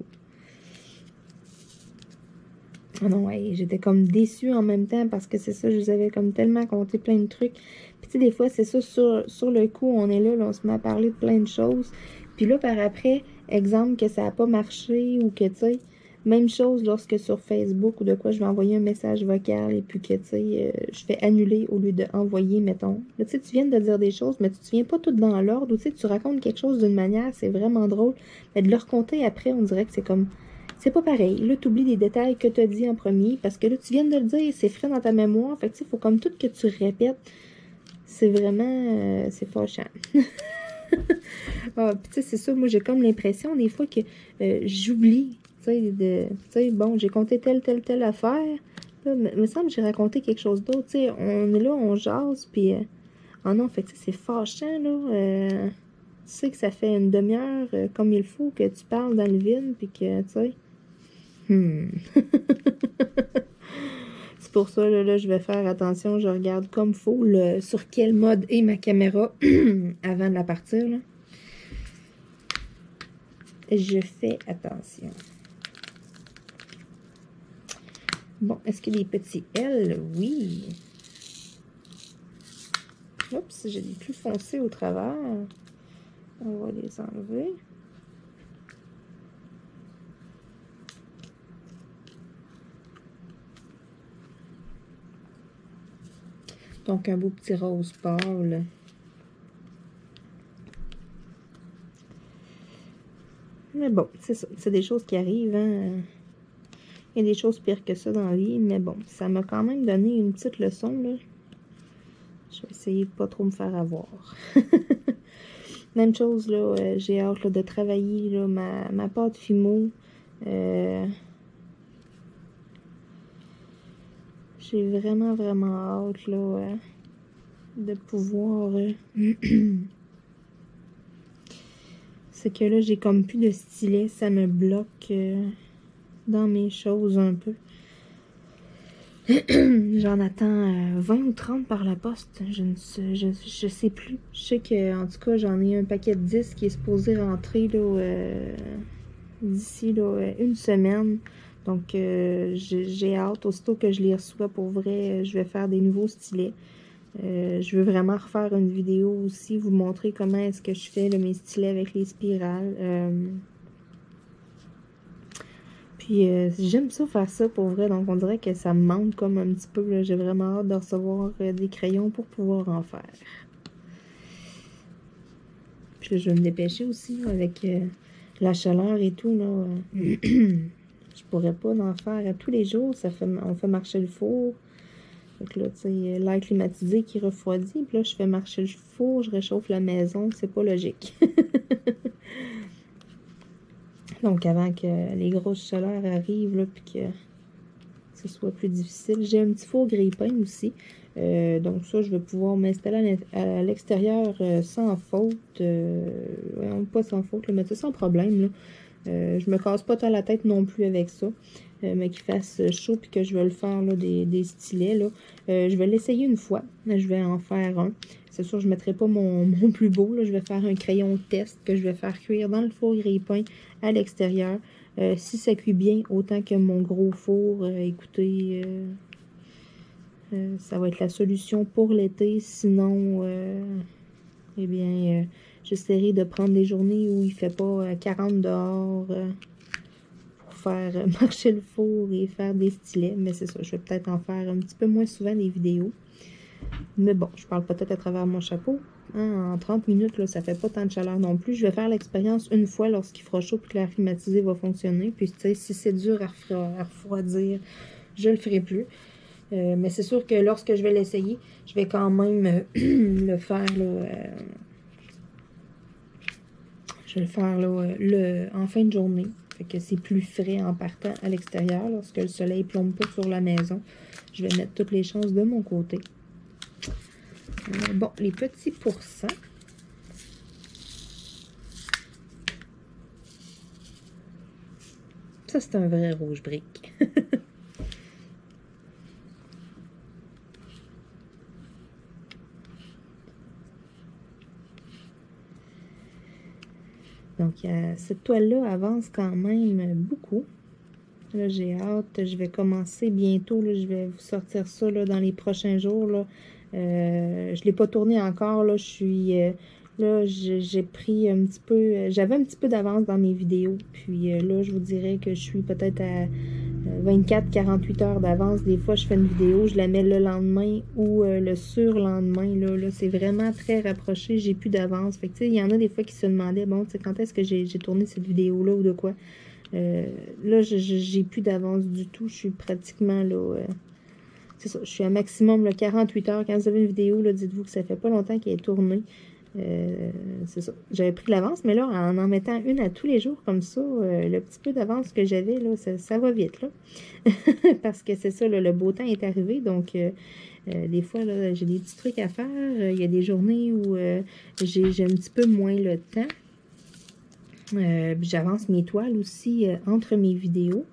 Oh non, ouais, j'étais comme déçue en même temps parce que c'est ça, je vous avais comme tellement compté plein de trucs. Puis tu sais, des fois, c'est ça, sur le coup, on est là, on se met à parler de plein de choses. Puis là, par après, exemple que ça n'a pas marché ou que, tu sais, même chose lorsque sur Facebook ou de quoi je vais envoyer un message vocal et puis que, tu sais, je fais annuler au lieu d'envoyer, mettons. Là, tu sais, tu viens de dire des choses, mais tu te souviens pas tout dans l'ordre ou tu sais, tu racontes quelque chose d'une manière, c'est vraiment drôle. Mais de le raconter après, on dirait que c'est comme... C'est pas pareil. Là, tu oublies des détails que tu as dit en premier parce que là, tu viens de le dire, c'est frais dans ta mémoire. Fait que, tu sais, il faut comme tout que tu répètes. C'est vraiment... c'est fâchant. Ah, puis, tu sais, c'est ça. Moi, j'ai comme l'impression, des fois, que j'oublie. Tu sais, bon, j'ai compté telle affaire. Là, me semble que j'ai raconté quelque chose d'autre. Tu sais, on est là, on jase, puis... oh non, fait que, tu sais, c'est fâchant, là. Tu sais que ça fait une demi-heure, comme il faut, que tu parles dans le vide, puis que, tu sais... C'est pour ça, là, je vais faire attention. Je regarde comme faut sur quel mode est ma caméra avant de la partir. Là. Je fais attention. Bon, est-ce qu'il y a des petits L? Oui. Oups, j'ai des plus foncés au travers. On va les enlever. Donc, un beau petit rose pâle. Mais bon, c'est ça. C'est des choses qui arrivent. Hein? Il y a des choses pires que ça dans la vie. Mais bon, ça m'a quand même donné une petite leçon. Là. Je vais essayer de pas trop me faire avoir. Même chose, là. J'ai hâte là, de travailler là, ma pâte Fimo. J'ai vraiment, vraiment hâte, là, de pouvoir... C'est que là, j'ai comme plus de stylet. Ça me bloque dans mes choses un peu. J'en attends 20 ou 30 par la poste. Je sais plus. Je sais que, en tout cas, j'en ai un paquet de 10 qui est supposé rentrer, là, d'ici, là, une semaine. Donc, j'ai hâte, aussitôt que je les reçois pour vrai, je vais faire des nouveaux stylets. Je veux vraiment refaire une vidéo aussi, vous montrer comment est-ce que je fais là, mes stylets avec les spirales. Puis, j'aime ça faire ça pour vrai, donc on dirait que ça me manque comme un petit peu. J'ai vraiment hâte de recevoir des crayons pour pouvoir en faire. Puis là, je vais me dépêcher aussi là, avec la chaleur et tout, là. Je pourrais pas en faire à tous les jours. On fait marcher le four. Donc là, tu sais, l'air climatisé qui refroidit. Puis là, je fais marcher le four, je réchauffe la maison. C'est pas logique. Donc, avant que les grosses chaleurs arrivent, là, puis que ce soit plus difficile. J'ai un petit four grille-pain aussi. Donc ça, je vais pouvoir m'installer à l'extérieur sans faute. Pas sans faute, là, mais sans problème, là. Je me casse pas tant la tête non plus avec ça. Mais qu'il fasse chaud puis que je vais le faire là, des stylets. Là. Je vais l'essayer une fois. Je vais en faire un. C'est sûr, je ne mettrai pas mon plus beau. Là. Je vais faire un crayon test que je vais faire cuire dans le four grille-pain à l'extérieur. Si ça cuit bien, autant que mon gros four, écoutez, ça va être la solution pour l'été. Sinon, eh bien, j'essaierai de prendre des journées où il ne fait pas 40 dehors. Faire marcher le four et faire des stylets, mais c'est ça, je vais peut-être en faire un petit peu moins souvent des vidéos. Mais bon, je parle peut-être à travers mon chapeau. Hein, en 30 minutes, là, ça fait pas tant de chaleur non plus. Je vais faire l'expérience une fois lorsqu'il fera chaud et que l'air climatisé va fonctionner. Puis, tu sais, si c'est dur à refroidir, je le ferai plus. Mais c'est sûr que lorsque je vais l'essayer, je vais quand même le faire là, je vais le faire là, en fin de journée. Fait que c'est plus frais en partant à l'extérieur. Lorsque le soleil ne plombe pas sur la maison, je vais mettre toutes les chances de mon côté. Bon, les petits pourcents. Ça, c'est un vrai rouge brique. Donc, cette toile-là avance quand même beaucoup. Là, j'ai hâte. Je vais commencer bientôt. Là, je vais vous sortir ça là, dans les prochains jours. Là. Je ne l'ai pas tourné encore. Là, là, j'ai pris un petit peu... J'avais un petit peu d'avance dans mes vidéos. Puis là, je vous dirais que je suis peut-être à 24-48 heures d'avance. Des fois, je fais une vidéo, je la mets le lendemain ou le surlendemain. Là c'est vraiment très rapproché. J'ai plus d'avance. Fait que, tu sais, il y en a des fois qui se demandaient, bon, tu sais, quand est-ce que j'ai tourné cette vidéo-là ou de quoi? Là, j'ai plus d'avance du tout. Je suis pratiquement là. C'est ça. Je suis à maximum là, 48 heures. Quand vous avez une vidéo, là, dites-vous que ça fait pas longtemps qu'elle est tournée. C'est ça. J'avais pris de l'avance, mais là, en mettant une à tous les jours comme ça, le petit peu d'avance que j'avais, là, ça va vite, là. Parce que c'est ça, là, le beau temps est arrivé, donc des fois, là, j'ai des petits trucs à faire. Il y a des journées où j'ai un petit peu moins le temps. J'avance mes toiles aussi entre mes vidéos.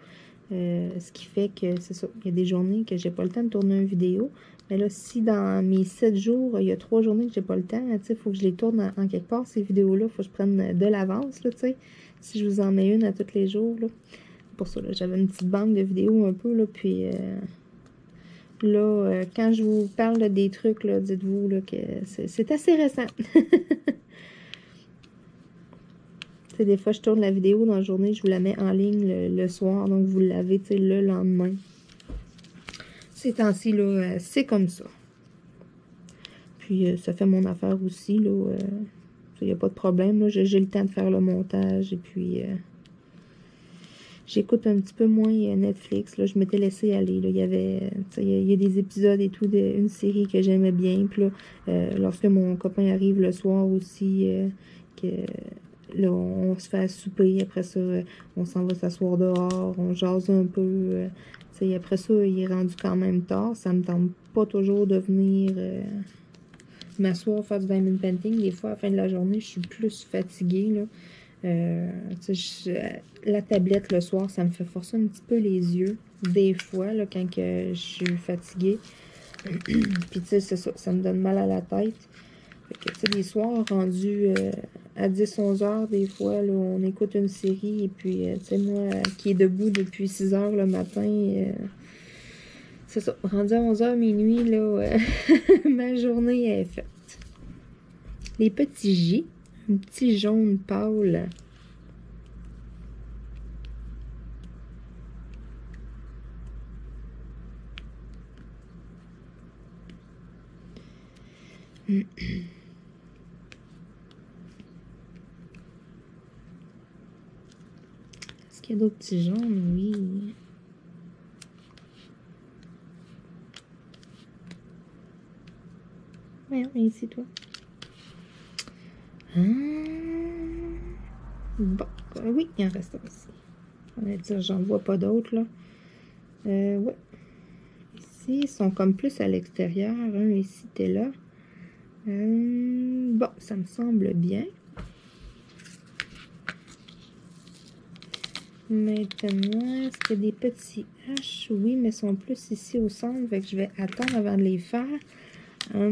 Ce qui fait que, c'est ça, il y a des journées que j'ai pas le temps de tourner une vidéo. Mais là, si dans mes 7 jours, il y a 3 journées que j'ai pas le temps, tu sais, il faut que je les tourne en quelque part, ces vidéos-là. Il faut que je prenne de l'avance, là, tu sais. Si je vous en mets une à tous les jours, là. Pour ça, là, j'avais une petite banque de vidéos un peu, là, puis... là, quand je vous parle là, des trucs, là, dites-vous là, que c'est assez récent. T'sais, des fois, je tourne la vidéo dans la journée, je vous la mets en ligne le soir, donc vous l'avez le lendemain. Ces temps-ci, là, c'est comme ça. Puis, ça fait mon affaire aussi, là. Il n'y a pas de problème, là. J'ai le temps de faire le montage, et puis... j'écoute un petit peu moins Netflix, là. Je m'étais laissé aller, là. Il y a des épisodes et tout, une série que j'aimais bien. Puis là, lorsque mon copain arrive le soir aussi, que... Là, on se fait à souper. Après ça, on s'en va s'asseoir dehors. On jase un peu. Après ça, il est rendu quand même tard. Ça me tente pas toujours de venir m'asseoir, faire du diamond painting. Des fois, à la fin de la journée, je suis plus fatiguée. Là. La tablette, le soir, ça me fait forcer un petit peu les yeux. Des fois, là, quand je suis fatiguée. Puis, tu sais, c'est ça me donne mal à la tête. Fait que, tu sais, les soirs rendus à 10-11 heures, des fois, là, on écoute une série. Et puis, tu sais, moi, qui est debout depuis 6 heures le matin, c'est ça. Rendu à 11 heures minuit, là, ma journée est faite. Les petits J, un petit jaune pâle. Est-ce qu'il y a d'autres petits jaunes? Oui. Voyons, ici, toi. Bon, oui, il en reste un ici. On va dire, j'en vois pas d'autres, là. Ouais. Ici, ils sont comme plus à l'extérieur. Un ici, t'es là. Bon, ça me semble bien. Maintenant, est-ce qu'il y a des petits H? Oui, mais ils sont plus ici au centre. Fait que je vais attendre avant de les faire. Là,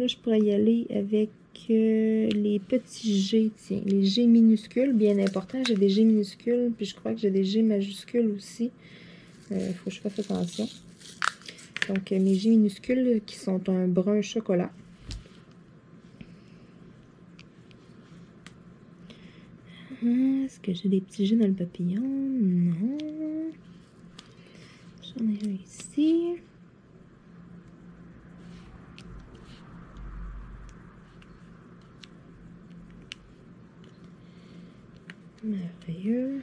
je pourrais y aller avec les petits G. Tiens, les G minuscules, bien important. J'ai des G minuscules, puis je crois que j'ai des G majuscules aussi. Il faut que je fasse attention. Donc, mes G minuscules qui sont un brun chocolat. Est-ce que j'ai des petits G dans le papillon? Non. J'en ai un ici. Merveilleux.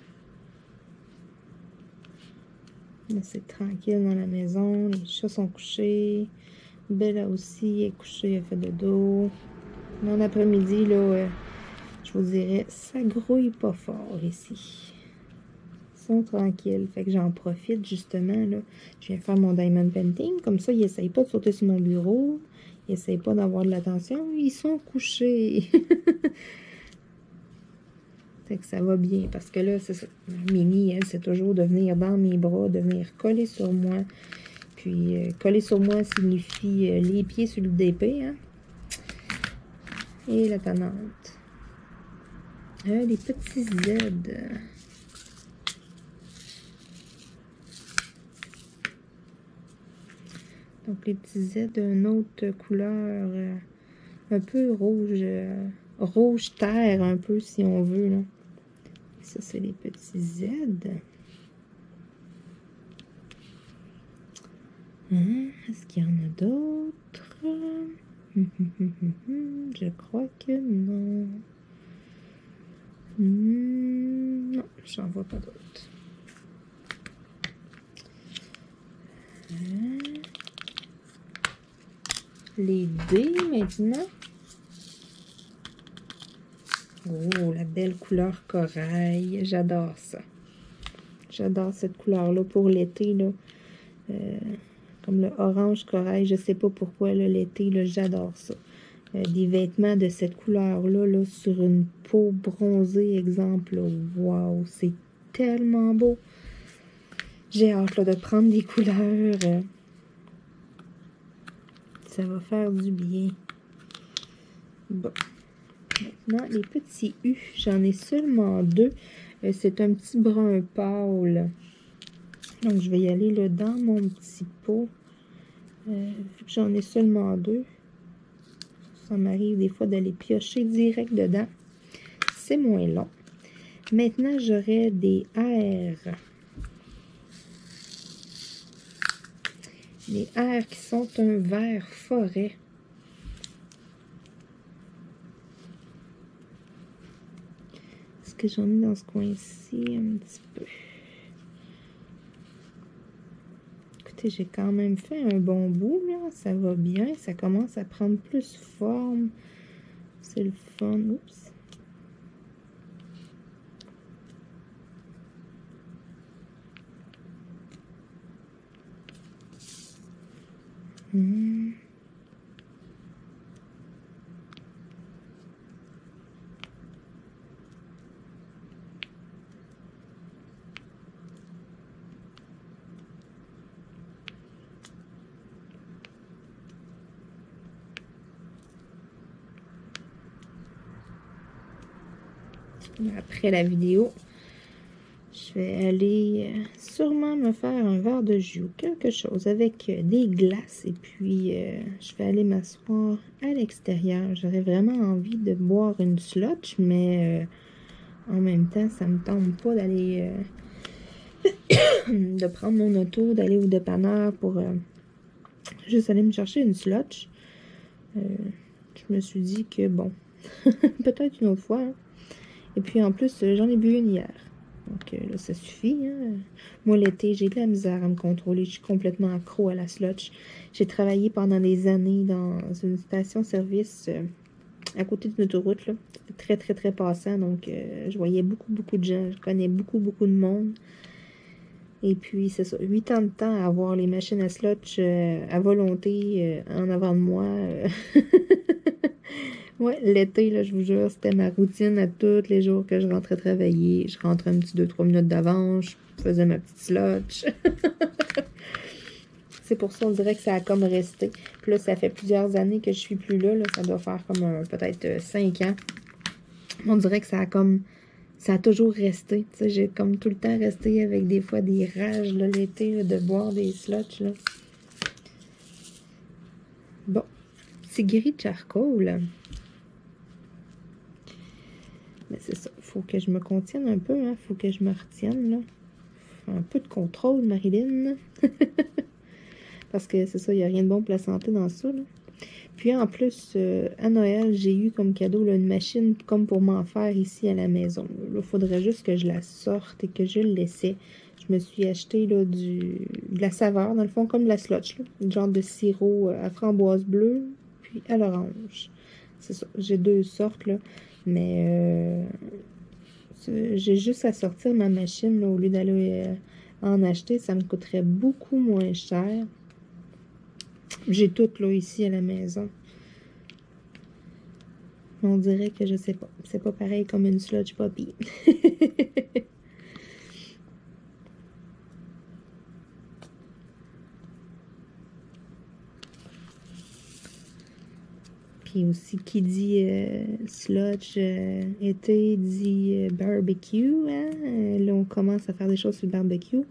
C'est tranquille dans la maison. Les chats sont couchés. Bella aussi est couchée, elle fait dodo. Mon après-midi, là, je vous dirais, ça grouille pas fort ici. Ils sont tranquilles. Fait que j'en profite justement, là. Je viens faire mon diamond painting. Comme ça, ils n'essayent pas de sauter sur mon bureau. Ils n'essayent pas d'avoir de l'attention. Ils sont couchés. Fait que ça va bien. Parce que là, c'est ça. Mimi, elle, c'est toujours de venir dans mes bras, de venir coller sur moi. Puis, coller sur moi signifie les pieds sur le DP, hein. Et la tannante. Les petits Z. Donc, les petits Z d'une autre couleur, un peu rouge, rouge terre, un peu, si on veut, là. Ça, c'est les petits Z. Est-ce qu'il y en a d'autres? Je crois que non. Non, j'en vois pas d'autres. Les dés maintenant. Oh, la belle couleur corail. J'adore ça. J'adore cette couleur-là pour l'été, là. Comme le orange corail, je sais pas pourquoi, l'été, j'adore ça. Des vêtements de cette couleur-là, là, sur une peau bronzée, exemple. Waouh, c'est tellement beau. J'ai hâte là, de prendre des couleurs. Ça va faire du bien. Bon. Maintenant, les petits U, j'en ai seulement 2. C'est un petit brun pâle. Donc, je vais y aller là, dans mon petit pot. J'en ai seulement 2. Ça m'arrive des fois d'aller piocher direct dedans. C'est moins long. Maintenant, j'aurai des R. Les R qui sont un vert forêt. Est-ce que j'en ai dans ce coin-ci un petit peu? Écoutez, j'ai quand même fait un bon bout, là. Ça va bien. Ça commence à prendre plus forme. C'est le fun. Oups. Après la vidéo, je vais aller sûrement me faire un verre de jus ou quelque chose avec des glaces. Et puis, je vais aller m'asseoir à l'extérieur. J'aurais vraiment envie de boire une slotch, mais en même temps, ça me tente pas d'aller... de prendre mon auto, d'aller au dépanneur pour juste aller me chercher une slotch. Je me suis dit que, bon, peut-être une autre fois, hein. Et puis, en plus, j'en ai bu une hier. Donc, là, ça suffit, hein. Moi, l'été, j'ai de la misère à me contrôler. Je suis complètement accro à la slotch. J'ai travaillé pendant des années dans une station-service à côté d'une autoroute, là. C'était très, très, très passant. Donc, je voyais beaucoup, beaucoup de gens. Je connais beaucoup, beaucoup de monde. Et puis, c'est ça, 8 ans de temps à avoir les machines à slotch à volonté en avant de moi. Ouais, l'été, là, je vous jure, c'était ma routine à tous les jours que je rentrais travailler. Je rentrais un petit 2-3 minutes d'avance, je faisais ma petite slotch. C'est pour ça, on dirait que ça a comme resté. Puis là, ça fait plusieurs années que je suis plus là. Ça doit faire comme peut-être 5 ans. On dirait que ça a comme... Ça a toujours resté. Tu sais, j'ai comme tout le temps resté avec des fois des rages l'été de boire des slotch. Là. Bon. C'est gris de charcoal. Mais c'est ça. Faut que je me contienne un peu. Hein. Faut que je me retienne. Là. Un peu de contrôle, Marilyn. Parce que c'est ça, il n'y a rien de bon pour la santé dans ça. Là. Puis en plus, à Noël, j'ai eu comme cadeau là, une machine comme pour m'en faire ici à la maison. Il faudrait juste que je la sorte et que je le laissais. Je me suis acheté là, de la saveur, dans le fond, comme de la slotch. Là, une genre de sirop à framboise bleue, puis à l'orange. C'est ça, j'ai 2 sortes, là. Mais j'ai juste à sortir ma machine là, au lieu d'aller en acheter. Ça me coûterait beaucoup moins cher. J'ai tout là ici à la maison. On dirait que je sais pas. C'est pas pareil comme une sludge poppy. Puis aussi, qui dit sludge été dit barbecue. Hein? Là, on commence à faire des choses sur le barbecue.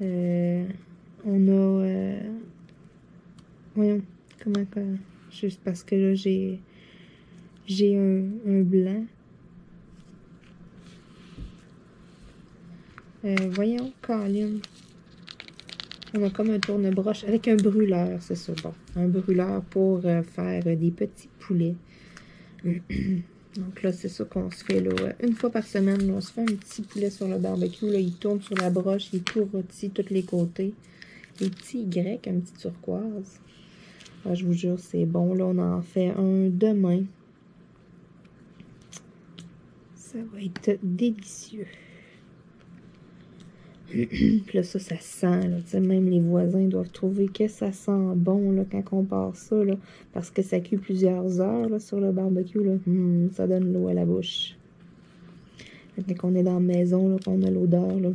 On a... voyons, comment... Juste parce que là, j'ai un blanc. Voyons, Colin. On a comme un tourne-broche avec un brûleur, c'est ça. Bon, un brûleur pour faire des petits poulets. Donc là, c'est ça qu'on se fait là. Une fois par semaine, là, on se fait un petit poulet sur le barbecue. Là, il tourne sur la broche, il est tout rôti tous les côtés. Les petits Y, un petit turquoise. Ah, je vous jure, c'est bon. Là, on en fait un demain. Ça va être délicieux. Puis là, ça sent, là, même les voisins doivent trouver que ça sent bon, là, quand on part ça, là, parce que ça cuit plusieurs heures, là, sur le barbecue, là, ça donne l'eau à la bouche. Quand on est dans la maison, là, qu'on a l'odeur, là,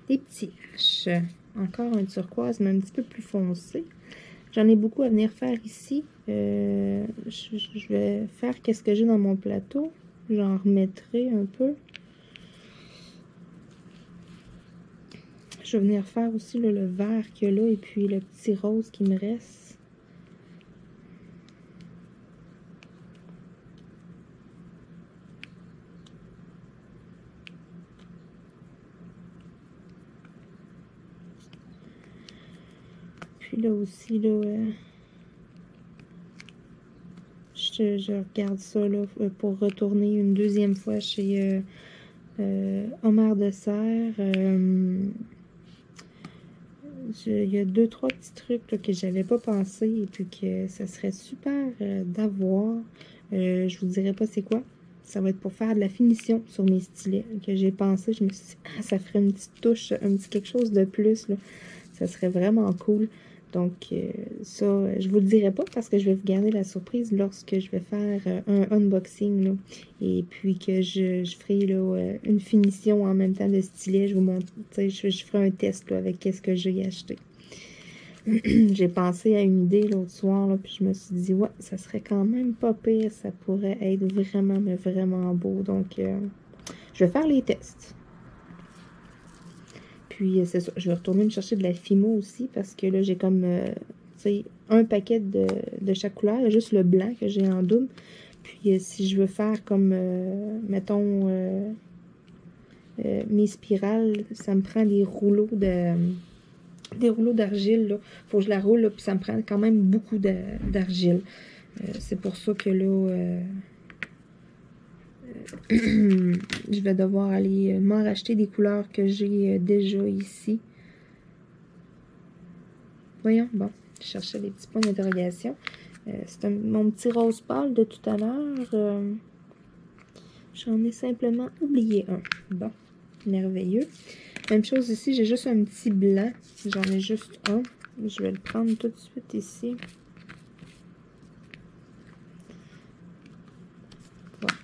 Des petits H. Encore un turquoise, mais un petit peu plus foncé. J'en ai beaucoup à venir faire ici. Je vais faire qu'est-ce que j'ai dans mon plateau. J'en remettrai un peu. Je vais venir faire aussi là, le vert qu'il y a là et puis le petit rose qui me reste. Puis là aussi, là, je regarde ça là, pour retourner une deuxième fois chez Omer de Serre. Il y a 2-3 petits trucs là, que j'avais pas pensé et puis que ça serait super d'avoir. Je vous dirai pas c'est quoi. Ça va être pour faire de la finition sur mes stylets que j'ai pensé. Je me suis dit, ça ferait une petite touche, un petit quelque chose de plus. Là. Ça serait vraiment cool. Donc, ça, je vous le dirai pas parce que je vais vous garder la surprise lorsque je vais faire un unboxing. Là, et puis que je ferai là, une finition en même temps de stylet. Je vous montre, je ferai un test là, avec qu'est-ce que j'ai acheté. J'ai pensé à une idée l'autre soir, là, puis je me suis dit, ouais, ça serait quand même pas pire. Ça pourrait être vraiment, mais vraiment beau. Donc, je vais faire les tests. Puis, c'est ça. Je vais retourner me chercher de la Fimo aussi parce que là, j'ai comme, tu sais, un paquet de chaque couleur. Il y a juste le blanc que j'ai en double. Puis, si je veux faire comme, mettons, mes spirales, ça me prend des rouleaux d'argile. Là. Faut que je la roule, là, puis ça me prend quand même beaucoup d'argile. C'est pour ça que là, je vais devoir aller m'en racheter des couleurs que j'ai déjà ici. Voyons, bon, je cherchais les petits points d'interrogation. C'est mon petit rose pâle de tout à l'heure. J'en ai simplement oublié un. Bon, merveilleux. Même chose ici, j'ai juste un petit blanc. J'en ai juste un. Je vais le prendre tout de suite ici. Voilà.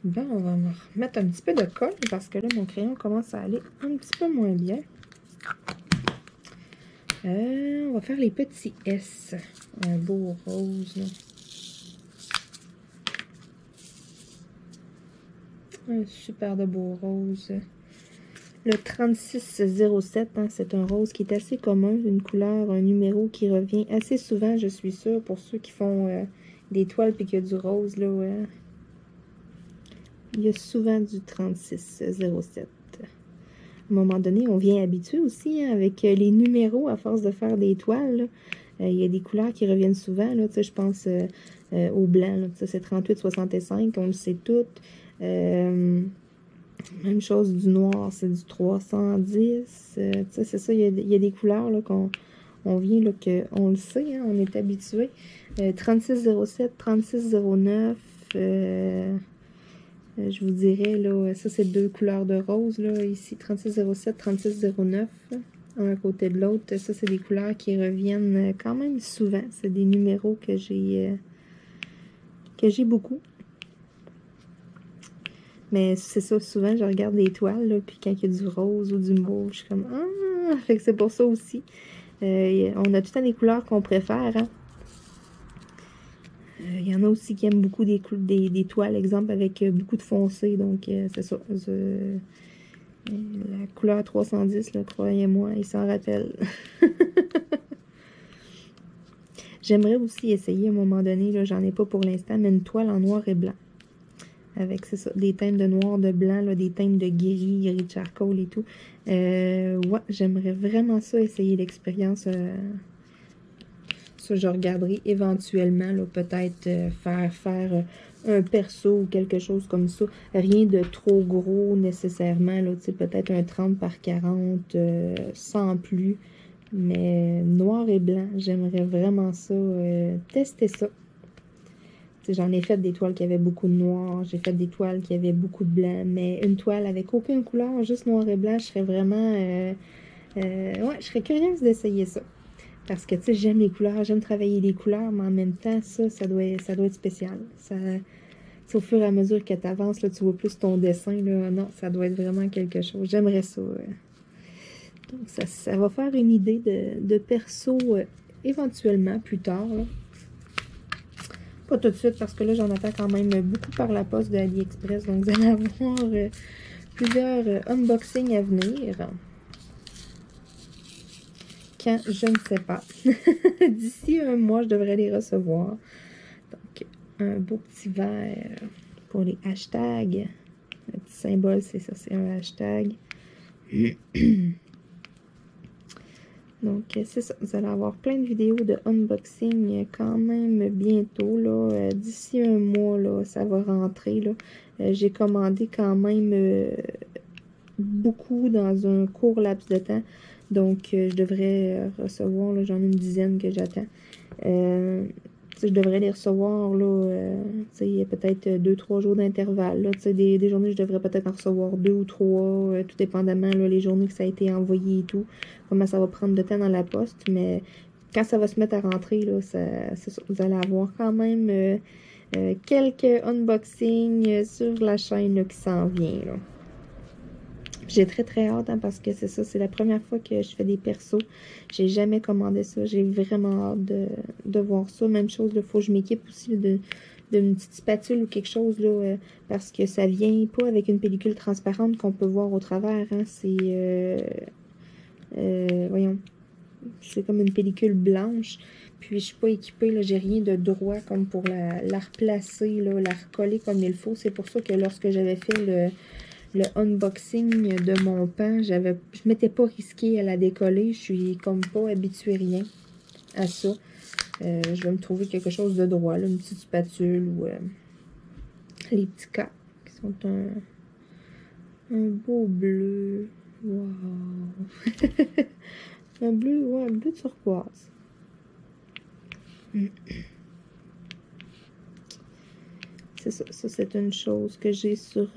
Bon, on va me remettre un petit peu de colle parce que là, mon crayon commence à aller un petit peu moins bien. On va faire les petits S. Un beau rose, là. Un super de beau rose. Le 3607, hein, c'est un rose qui est assez commun, une couleur, un numéro qui revient assez souvent, je suis sûre, pour ceux qui font des toiles et qu'il y a du rose, là, il y a souvent du 3607. À un moment donné, on vient habitué aussi, hein, avec les numéros, à force de faire des toiles, il y a des couleurs qui reviennent souvent, là, je pense au blanc, c'est 3865, on le sait toutes. Même chose du noir, c'est du 310. C'est ça, il y a des couleurs là, qu'on vient, là, on le sait, hein, on est habitué. 3607, 3609, je vous dirais, là, ça c'est deux couleurs de rose, là, ici, 3607, 3609, un à côté de l'autre. Ça, c'est des couleurs qui reviennent quand même souvent. C'est des numéros que j'ai beaucoup. Mais c'est ça, souvent, je regarde des toiles, là, puis quand il y a du rose ou du mauve, je suis comme, ah! Fait que c'est pour ça aussi. On a tout le temps des couleurs qu'on préfère, hein. Il y en a aussi qui aiment beaucoup des toiles, exemple, avec beaucoup de foncé, donc c'est ça. La couleur 310, là, croyez-moi, il s'en rappelle. J'aimerais aussi essayer à un moment donné, là, j'en ai pas pour l'instant, mais une toile en noir et blanc. Avec, c'est ça, des teintes de noir, de blanc, là, des teintes de gris de charcoal et tout. Ouais, j'aimerais vraiment ça, essayer l'expérience. Ça, je regarderai éventuellement, là, peut-être faire un perso ou quelque chose comme ça. Rien de trop gros nécessairement, là, peut-être un 30 par 40, sans plus. Mais noir et blanc, j'aimerais vraiment ça, tester ça. J'en ai fait des toiles qui avaient beaucoup de noir, j'ai fait des toiles qui avaient beaucoup de blanc, mais une toile avec aucune couleur, juste noir et blanc, je serais vraiment... ouais, je serais curieuse d'essayer ça. Parce que, tu sais, j'aime les couleurs, j'aime travailler les couleurs, mais en même temps, ça doit être spécial. Ça, au fur et à mesure que tu avances, là, tu vois plus ton dessin, là, non, ça doit être vraiment quelque chose. J'aimerais ça. Donc, ça va faire une idée de perso éventuellement plus tard, là. Pas tout de suite, parce que là, j'en attends quand même beaucoup par la poste de AliExpress. Donc, vous allez avoir plusieurs unboxings à venir. Quand, je ne sais pas. D'ici un mois, je devrais les recevoir. Donc, un beau petit verre pour les hashtags. Le petit symbole, c'est ça, c'est un hashtag. Donc, c'est ça. Vous allez avoir plein de vidéos de unboxing quand même bientôt, là. D'ici un mois, là, ça va rentrer, là. J'ai commandé quand même beaucoup dans un court laps de temps. Donc, je devrais recevoir, là, j'en ai une dizaine que j'attends. Je devrais les recevoir, là, il y a peut-être 2-3 jours d'intervalle. Des journées, je devrais peut-être en recevoir 2 ou 3, tout dépendamment, là, les journées que ça a été envoyé et tout, comment ça va prendre de temps dans la poste. Mais quand ça va se mettre à rentrer, là, c'est ça, vous allez avoir quand même quelques unboxings sur la chaîne là, qui s'en vient, là. J'ai très très hâte, hein, parce que c'est ça, c'est la première fois que je fais des persos. J'ai jamais commandé ça. J'ai vraiment hâte de voir ça. Même chose, il faut que je m'équipe aussi d'une petite spatule ou quelque chose, là, parce que ça vient pas avec une pellicule transparente qu'on peut voir au travers. Hein, c'est, voyons, c'est comme une pellicule blanche. Puis je suis pas équipée, là, j'ai rien de droit comme pour la replacer, là, la recoller comme il faut. C'est pour ça que lorsque j'avais fait le unboxing de mon pan, je m'étais pas risquée à la décoller. Je suis comme pas habituée rien à ça. Je vais me trouver quelque chose de droit, là, une petite spatule ou Les petits cas qui sont un beau bleu. Wow! Un bleu, ouais, un bleu turquoise. C'est ça. Ça, c'est une chose que j'ai sur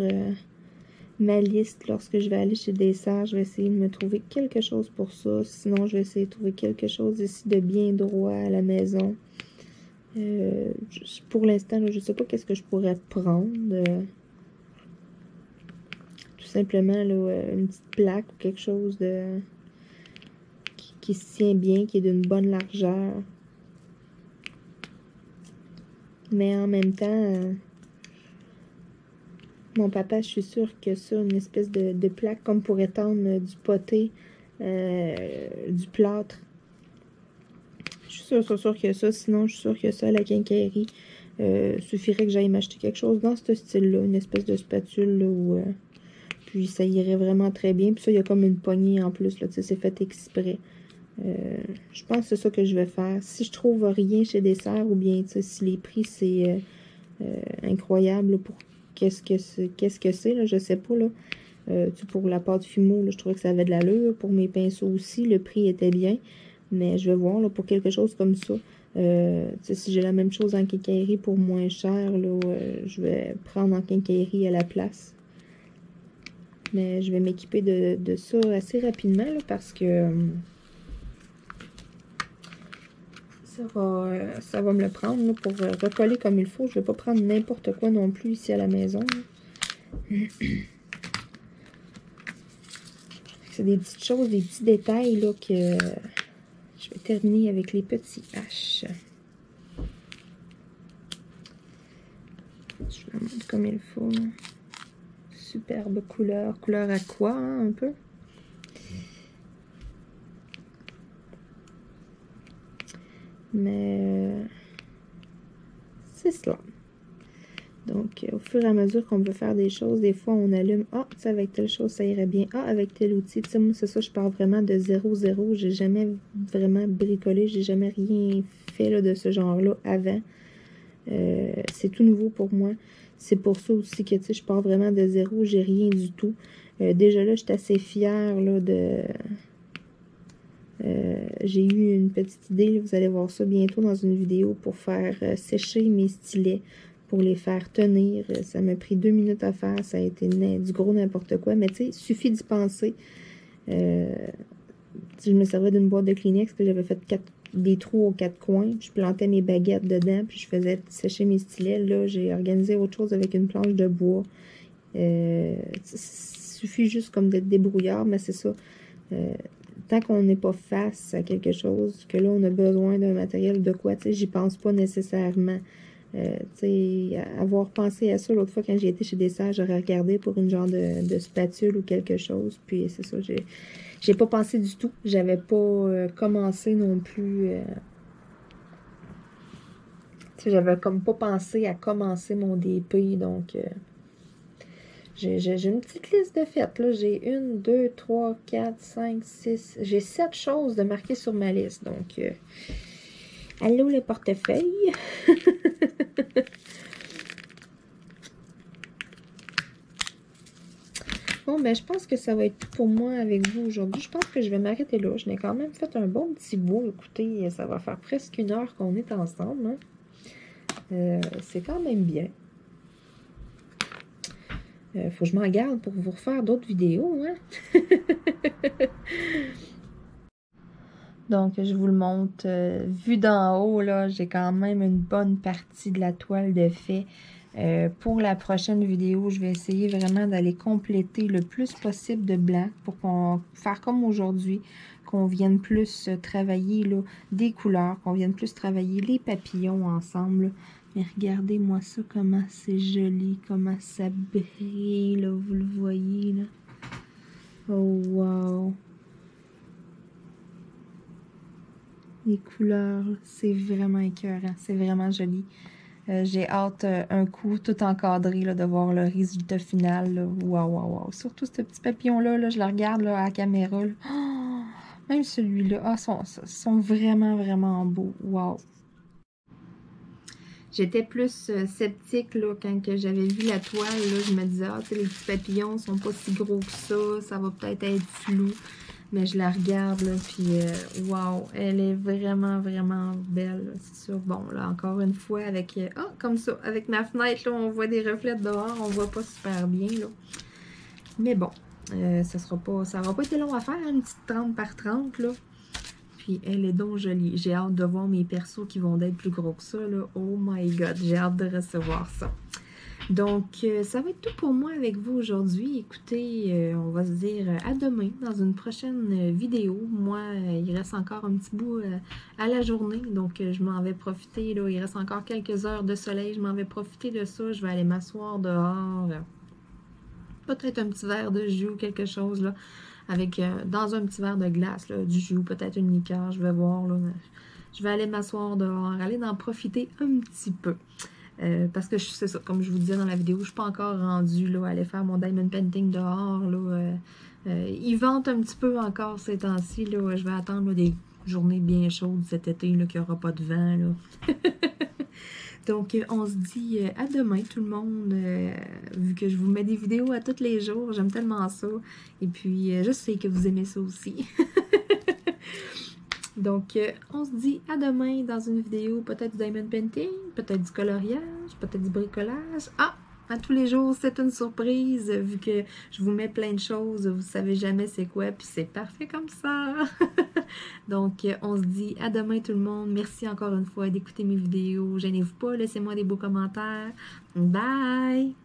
ma liste. Lorsque je vais aller chez Dessert, je vais essayer de me trouver quelque chose pour ça. Sinon, je vais essayer de trouver quelque chose ici de bien droit à la maison. Pour l'instant, je ne sais pas qu'est-ce que je pourrais prendre. Tout simplement, là, une petite plaque ou quelque chose de qui se tient bien, qui est d'une bonne largeur. Mais en même temps, mon papa, je suis sûre que ça, une espèce de plaque comme pour étendre du poté, du plâtre. Je suis sûre qu'il y a ça. Sinon, je suis sûre qu'il y a ça à la quincaillerie. Suffirait que j'aille m'acheter quelque chose dans ce style-là, une espèce de spatule, là, où, puis ça irait vraiment très bien. Puis ça, il y a comme une poignée en plus, là, tu sais, c'est fait exprès. Je pense que c'est ça que je vais faire. Si je trouve rien chez Dessert, ou bien, tu sais, si les prix, c'est incroyable, là, pour qu'est-ce que c'est, là, je sais pas, là. Pour la pâte Fimo, là, je trouvais que ça avait de l'allure. Pour mes pinceaux aussi, le prix était bien. Mais je vais voir, là, pour quelque chose comme ça. Si j'ai la même chose en quincaillerie pour moins cher, là, je vais prendre en quincaillerie à la place. Mais je vais m'équiper de ça assez rapidement, là, parce que ça va me le prendre, là, pour recoller comme il faut. Je vais pas prendre n'importe quoi non plus ici à la maison. C'est des petites choses, des petits détails, là, que je vais terminer avec les petits H. Je le montre comme il faut. Superbe couleur. Couleur aqua, hein, un peu. Mais c'est cela. Donc, au fur et à mesure qu'on veut faire des choses, des fois, on allume. Ah, ça, avec telle chose, ça irait bien. Ah, avec tel outil. Tu sais, moi, c'est ça, je pars vraiment de 0-0. J'ai jamais vraiment bricolé. J'ai jamais rien fait, là, de ce genre-là avant. C'est tout nouveau pour moi. C'est pour ça aussi que, tu sais, je pars vraiment de zéro. J'ai rien du tout. Déjà là, je suis assez fière, là, de... j'ai eu une petite idée, là, vous allez voir ça bientôt dans une vidéo, pour faire sécher mes stylets, pour les faire tenir. Ça m'a pris 2 minutes à faire. Ça a été du gros n'importe quoi. Mais tu sais, il suffit d'y penser. Je me servais d'une boîte de Kleenex que j'avais fait des trous aux 4 coins. Je plantais mes baguettes dedans, puis je faisais sécher mes stylets. Là, j'ai organisé autre chose avec une planche de bois. Il suffit juste comme d'être débrouillard, mais c'est ça. Tant qu'on n'est pas face à quelque chose, que là, on a besoin d'un matériel de quoi, tu sais, j'y pense pas nécessairement. Avoir pensé à ça l'autre fois quand j'ai été chez Dessert, j'aurais regardé pour une genre de spatule ou quelque chose, puis c'est ça, j'ai pas pensé du tout. J'avais pas commencé non plus. J'avais comme pas pensé à commencer mon DP, donc j'ai une petite liste de fêtes. Là, j'ai 1, 2, 3, 4, 5, 6. J'ai 7 choses de marquer sur ma liste. Donc, allô les portefeuilles. Bon, ben, je pense que ça va être tout pour moi avec vous aujourd'hui. Je pense que je vais m'arrêter là. Je n'ai quand même fait un bon petit bout. Écoutez, ça va faire presque 1 heure qu'on est ensemble. Hein. C'est quand même bien. Faut que je m'en garde pour vous refaire d'autres vidéos. Hein? Donc, je vous le montre. Vu d'en haut, là, j'ai quand même une bonne partie de la toile de fait. Pour la prochaine vidéo, je vais essayer vraiment d'aller compléter le plus possible de blanc pour qu'on faire comme aujourd'hui, qu'on vienne plus travailler là, des couleurs, qu'on vienne plus travailler les papillons ensemble. Mais regardez-moi ça, comment c'est joli, comment ça brille, là, vous le voyez, là. Oh, wow! Les couleurs, c'est vraiment écœurant, c'est vraiment joli. J'ai hâte un coup tout encadré là, de voir le résultat final. Waouh, waouh, waouh. Surtout ce petit papillon-là, là, je le regarde là, à la caméra. Là. Oh, même celui-là, sont vraiment, vraiment beaux. Waouh. J'étais plus sceptique là, quand j'avais vu la toile. Là, je me disais, ah, tu sais, les petits papillons sont pas si gros que ça va peut-être être flou. Mais je la regarde, là, puis wow, elle est vraiment, vraiment belle. C'est sûr. Bon, là, encore une fois, avec comme ça, avec ma fenêtre, là, on voit des reflets dehors, on voit pas super bien, là. Mais bon, ça aura pas été long à faire, une petite 30 par 30, là. Puis elle est donc jolie. J'ai hâte de voir mes persos qui vont être plus gros que ça, là. Oh my God, j'ai hâte de recevoir ça. Donc, ça va être tout pour moi avec vous aujourd'hui. Écoutez, on va se dire à demain dans une prochaine vidéo. Moi, il reste encore un petit bout à la journée. Donc, je m'en vais profiter. Là, il reste encore quelques heures de soleil. Je m'en vais profiter de ça. Je vais aller m'asseoir dehors. Peut-être un petit verre de jus ou quelque chose, là. Avec, dans un petit verre de glace, là, du jus, peut-être une liqueur. Je vais voir, là. Je vais aller m'asseoir dehors, aller en profiter un petit peu. Parce que c'est ça, comme je vous disais dans la vidéo, je ne suis pas encore rendue là, à aller faire mon diamond painting dehors. Là, il vente un petit peu encore ces temps-ci. Je vais attendre là, des journées bien chaudes cet été, qu'il n'y aura pas de vent. Là. Donc, on se dit à demain tout le monde, vu que je vous mets des vidéos à tous les jours, j'aime tellement ça. Et puis, je sais que vous aimez ça aussi. Donc, on se dit à demain dans une vidéo, peut-être du diamond painting, peut-être du coloriage, peut-être du bricolage. Ah! À tous les jours, c'est une surprise, vu que je vous mets plein de choses, vous savez jamais c'est quoi, puis c'est parfait comme ça! Donc, on se dit à demain tout le monde. Merci encore une fois d'écouter mes vidéos. Gênez-vous pas, laissez-moi des beaux commentaires. Bye!